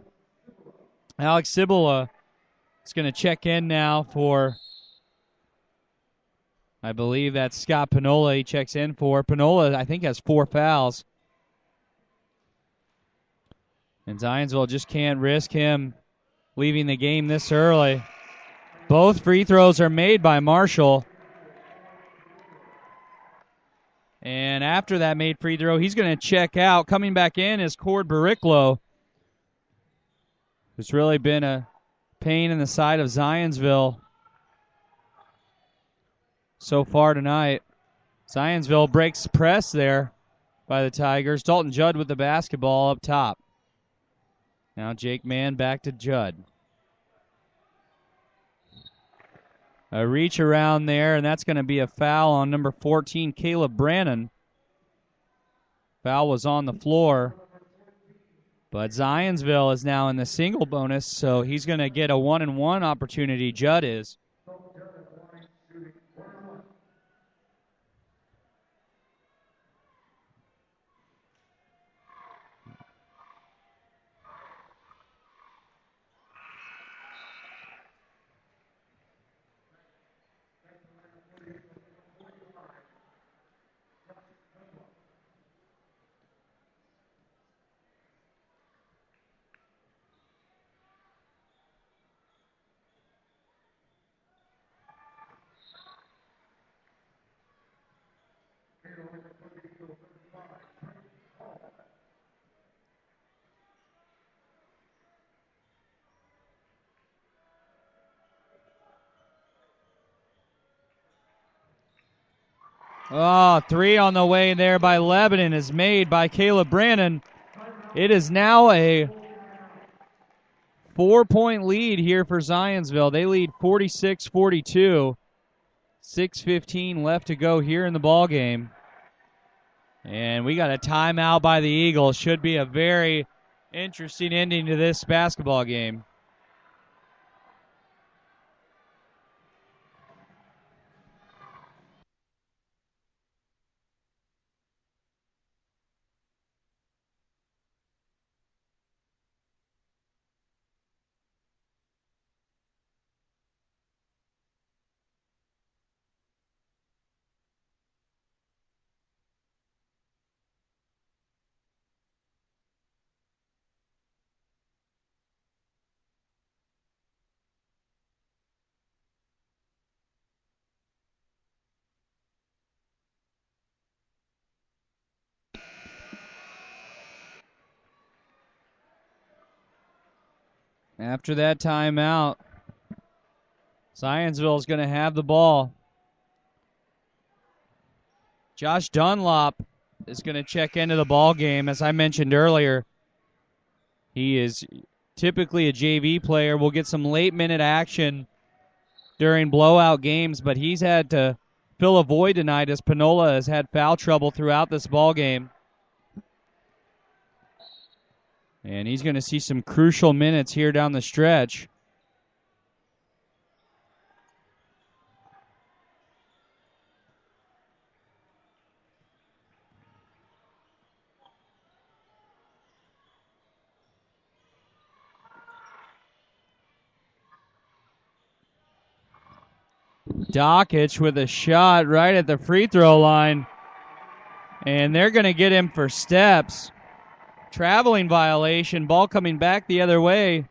Alex Cibula is going to check in now for, I believe that's Scott Panola he checks in for. Panola, I think, has 4 fouls. And Zionsville just can't risk him leaving the game this early. Both free throws are made by Marshall. And after that made free throw, he's going to check out. Coming back in is Cord Bariclo, who's really been a pain in the side of Zionsville so far tonight. Zionsville breaks press there by the Tigers. Dalton Judd with the basketball up top. Now Jake Mann back to Judd. A reach around there, and that's going to be a foul on number 14, Caleb Brannon. Foul was on the floor. But Zionsville is now in the single bonus, so he's going to get a 1-and-1 opportunity, Judd is. Oh, three on the way there by Lebanon is made by Caleb Brannon. It is now a 4-point lead here for Zionsville. They lead 46-42. 6:15 left to go here in the ball game. And we got a timeout by the Eagles. Should be a very interesting ending to this basketball game. After that timeout, Zionsville is going to have the ball. Josh Dunlop is going to check into the ball game. As I mentioned earlier, he is typically a JV player. We'll get some late-minute action during blowout games, but he's had to fill a void tonight as Panola has had foul trouble throughout this ball game. And he's going to see some crucial minutes here down the stretch. Dockich with a shot right at the free throw line. And they're going to get him for steps. Traveling violation. Ball coming back the other way.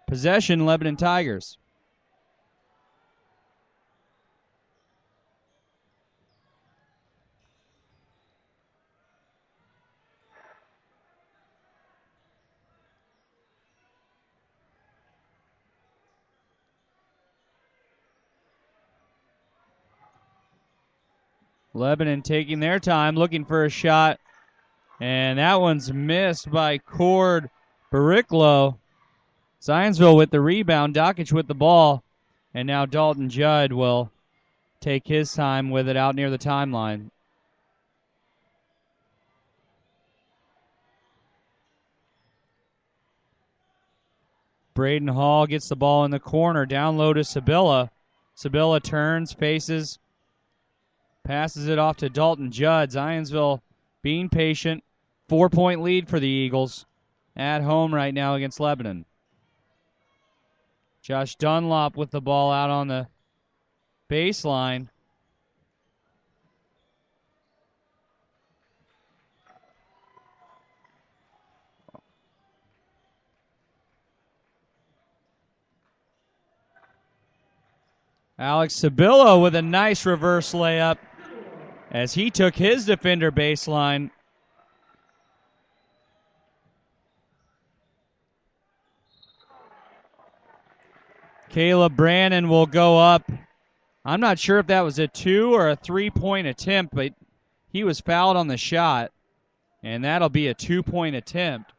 Possession, Lebanon Tigers. Lebanon taking their time, looking for a shot. And that one's missed by Cord Bariclo. Zionsville with the rebound. Dockich with the ball. And now Dalton Judd will take his time with it out near the timeline. Braden Hall gets the ball in the corner. Down low to Sabilla. Sabilla turns, faces. Passes it off to Dalton Judd. Zionsville being patient. 4-point lead for the Eagles at home right now against Lebanon. Josh Dunlop with the ball out on the baseline. Alex Sabilla with a nice reverse layup as he took his defender baseline. Caleb Brannon will go up. I'm not sure if that was a 2 or a 3-point attempt, but he was fouled on the shot, and that'll be a 2-point attempt.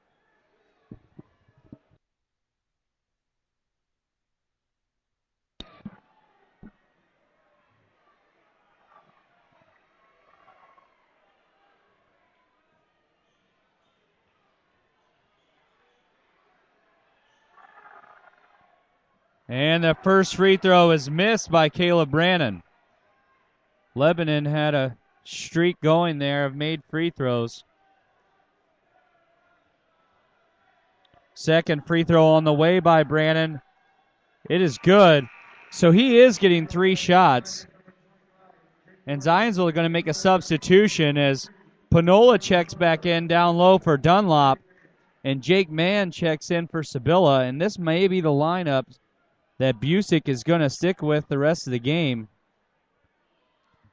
And the first free throw is missed by Caleb Brannon. Lebanon had a streak going there of made free throws. Second free throw on the way by Brannon. It is good. So he is getting 3 shots. And Zionsville are going to make a substitution as Panola checks back in down low for Dunlop. And Jake Mann checks in for Sibylla. And this may be the lineup that Busick is going to stick with the rest of the game.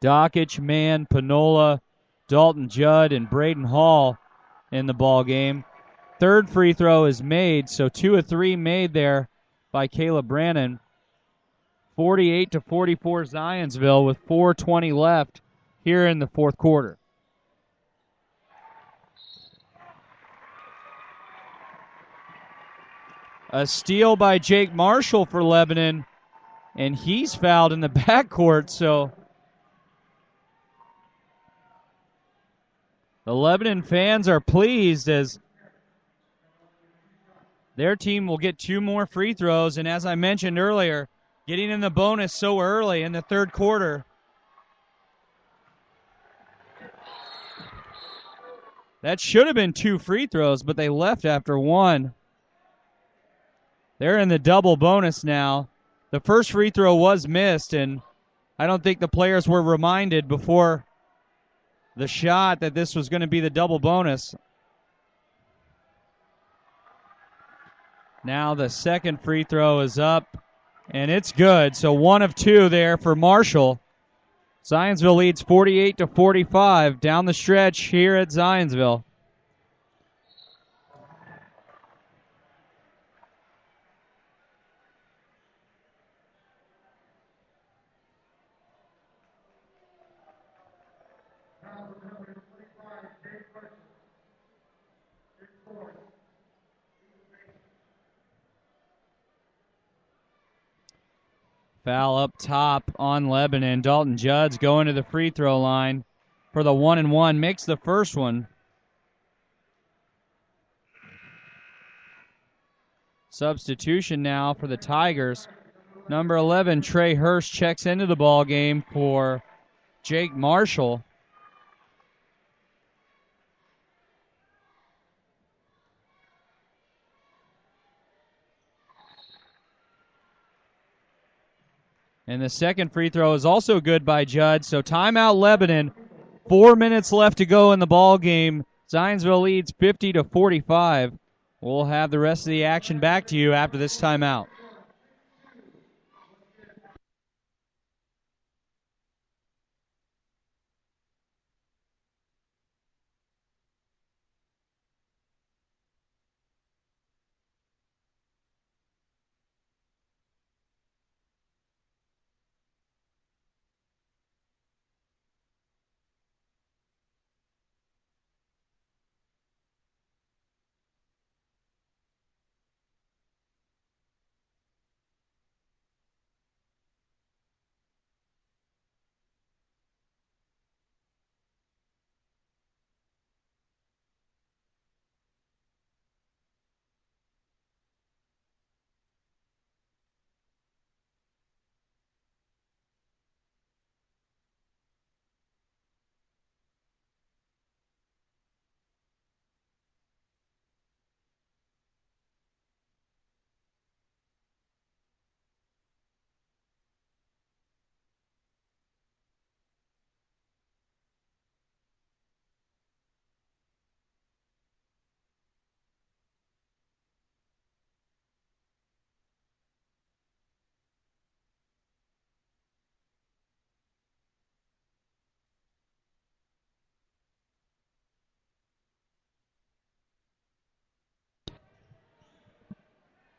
Dockich, Mann, Panola, Dalton Judd, and Braden Hall in the ball game. Third free throw is made, so 2 of 3 made there by Caleb Brannon. 48-44 Zionsville with 4:20 left here in the fourth quarter. A steal by Jake Marshall for Lebanon, and he's fouled in the backcourt, so the Lebanon fans are pleased as their team will get 2 more free throws, and as I mentioned earlier, getting in the bonus so early in the third quarter. That should have been 2 free throws, but they left after 1. They're in the double bonus now. The first free throw was missed, and I don't think the players were reminded before the shot that this was going to be the double bonus. Now the second free throw is up, and it's good. So 1 of 2 there for Marshall. Zionsville leads 48-45 down the stretch here at Zionsville. Foul up top on Lebanon. Dalton Judd's going to the free throw line for the 1-and-1. Makes the first one. Substitution now for the Tigers. Number 11, Trey Hurst, checks into the ball game for Jake Marshall. And the second free throw is also good by Judd. So timeout Lebanon. 4 minutes left to go in the ball game. Zionsville leads 50-45. We'll have the rest of the action back to you after this timeout.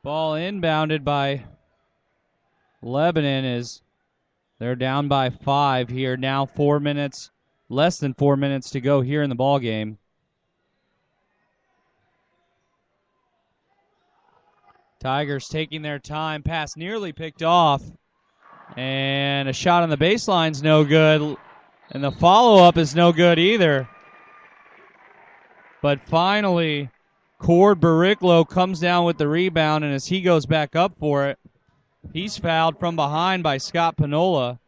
Ball inbounded by They're down by 5 here. Now less than 4 minutes to go here in the ball game. Tigers taking their time. Pass nearly picked off. And a shot on the baseline's no good. And the follow-up is no good either. But finally, Cord Bariclo comes down with the rebound, and as he goes back up for it, he's fouled from behind by Scott Panola.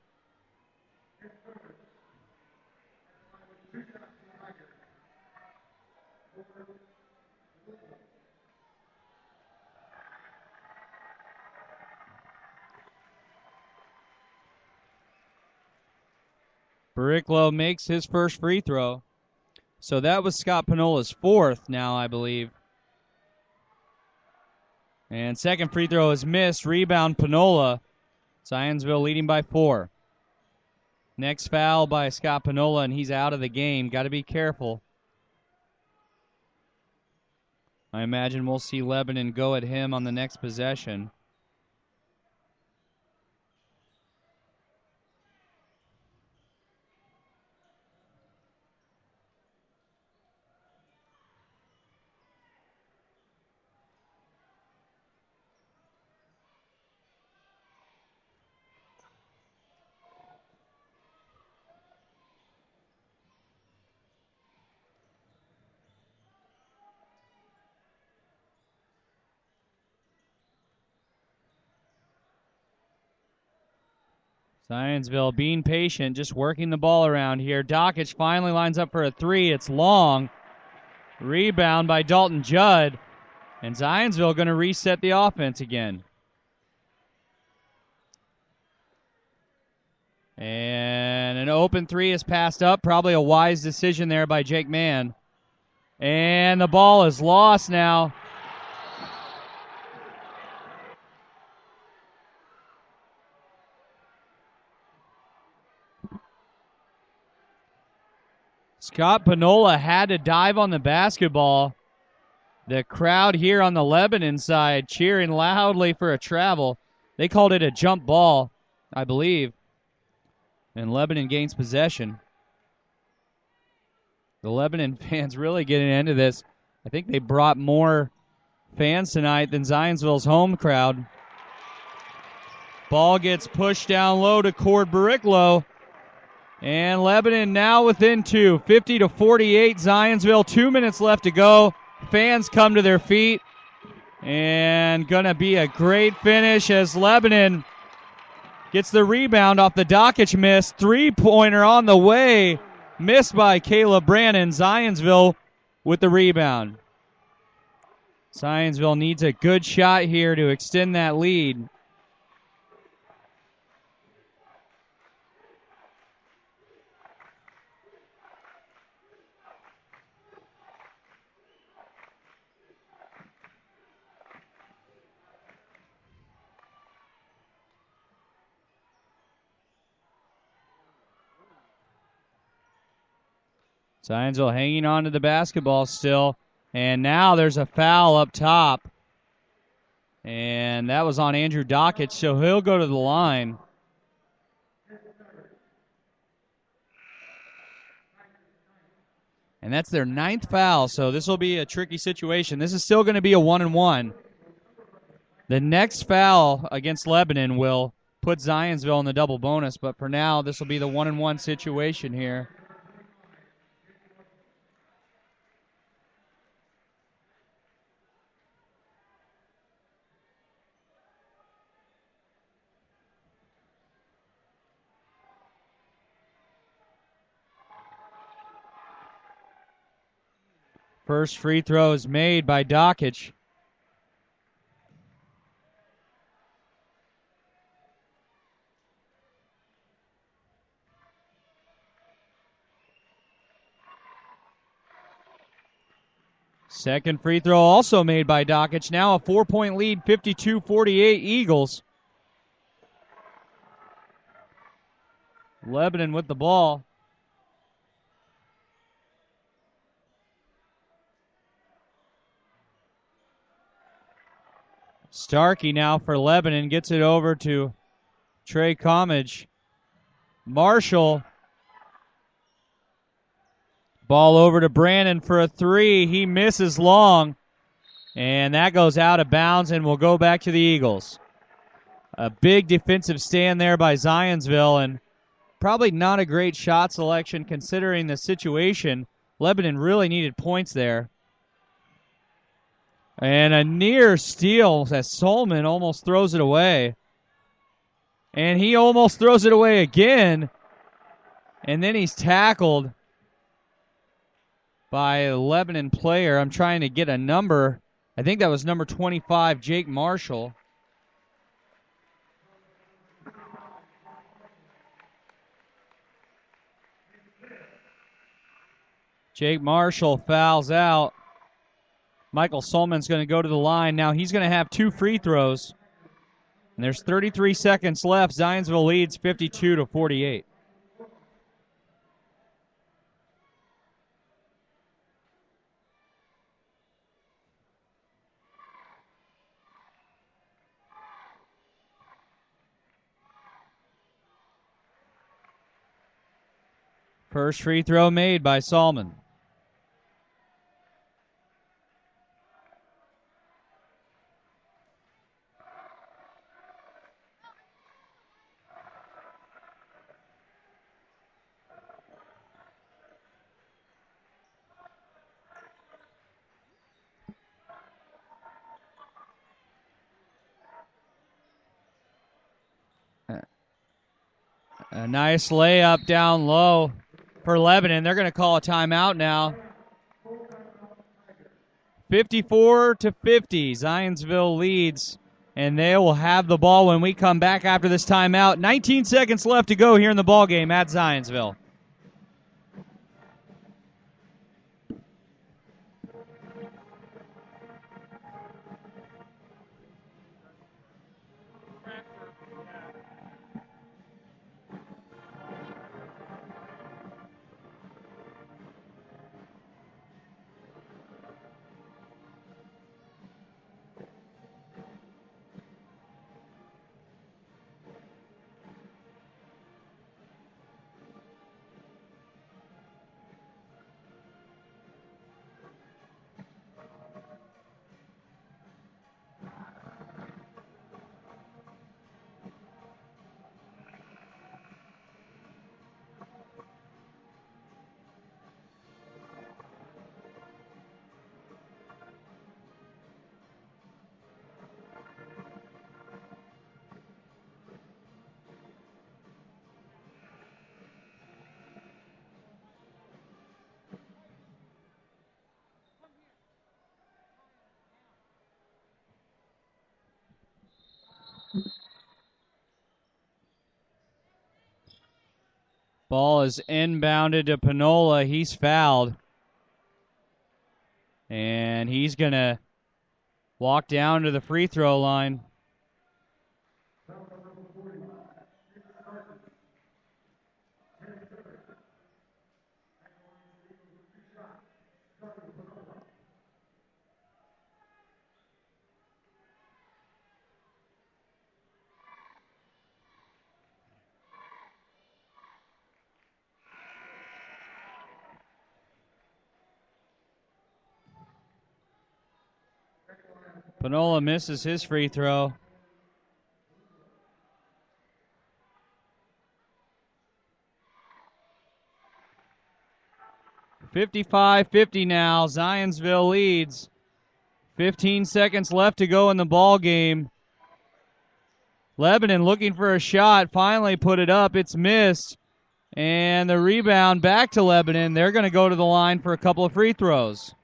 Bariclo makes his first free throw. So that was Scott Panola's fourth now, I believe. And second free throw is missed. Rebound Panola. Zionsville leading by 4. Next foul by Scott Panola, and he's out of the game. Got to be careful. I imagine we'll see Lebanon go at him on the next possession. Zionsville being patient, just working the ball around here. Dockich finally lines up for a 3. It's long. Rebound by Dalton Judd. And Zionsville going to reset the offense again. And an open 3 is passed up. Probably a wise decision there by Jake Mann. And the ball is lost now. Scott Panola had to dive on the basketball. The crowd here on the Lebanon side cheering loudly for a travel. They called it a jump ball, I believe. And Lebanon gains possession. The Lebanon fans really getting into this. I think they brought more fans tonight than Zionsville's home crowd. Ball gets pushed down low to Cord Bariclo. And Lebanon now within 2, 50-48. Zionsville, 2 minutes left to go. Fans come to their feet. And going to be a great finish as Lebanon gets the rebound off the Dockich miss. Three-pointer on the way. Missed by Caleb Brannon. Zionsville with the rebound. Zionsville needs a good shot here to extend that lead. Zionsville hanging on to the basketball still. And now there's a foul up top. And that was on Andrew Dockich, so he'll go to the line. And that's their 9th foul, so this will be a tricky situation. This is still going to be a 1-and-1. The next foul against Lebanon will put Zionsville in the double bonus, but for now, this will be the 1-and-1 situation here. First free throw is made by Dockich. Second free throw also made by Dockich. Now a 4-point lead, 52-48 Eagles. Lebanon with the ball. Starkey now for Lebanon gets it over to Trey Comage. Marshall. Ball over to Brandon for a three. He misses long. And that goes out of bounds and will go back to the Eagles. A big defensive stand there by Zionsville, and probably not a great shot selection considering the situation. Lebanon really needed points there. And a near steal as Solomon almost throws it away. And he almost throws it away again. And then he's tackled by a Lebanon player. I'm trying to get a number. I think that was number 25, Jake Marshall. Jake Marshall fouls out. Michael Solman's going to go to the line. Now he's going to have 2 free throws. And there's 33 seconds left. Zionsville leads 52-48. First free throw made by Solomon. A nice layup down low for Lebanon. They're going to call a timeout now. 54-50. Zionsville leads, and they will have the ball when we come back after this timeout. 19 seconds left to go here in the ball game at Zionsville. Ball is inbounded to Panola. He's fouled. And he's going to walk down to the free throw line. Panola misses his free throw. .55-50 now. Zionsville leads. 15 seconds left to go in the ball game. Lebanon looking for a shot. Finally put it up. It's missed. And the rebound back to Lebanon. They're going to go to the line for a couple of free throws.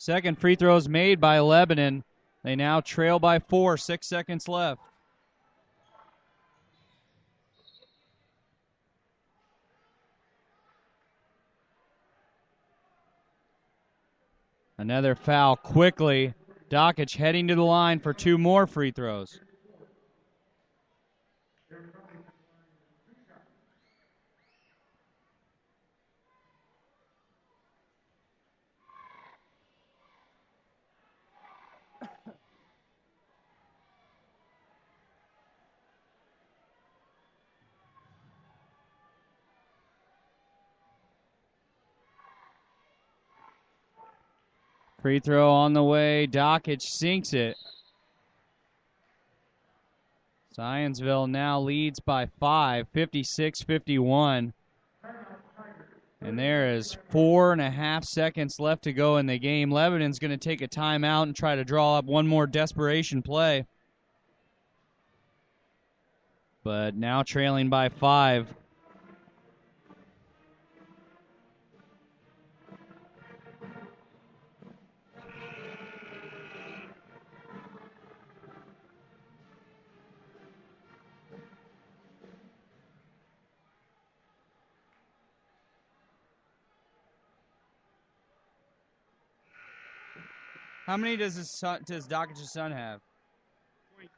Second free throw is made by Lebanon. They now trail by 4, 6 seconds left. Another foul quickly. Dockich heading to the line for 2 more free throws. Free throw on the way. Dockich sinks it. Zionsville now leads by 5, 56-51. And there is 4.5 seconds left to go in the game. Lebanon's going to take a timeout and try to draw up one more desperation play. But now trailing by 5. How many does Dockich's son have? 22.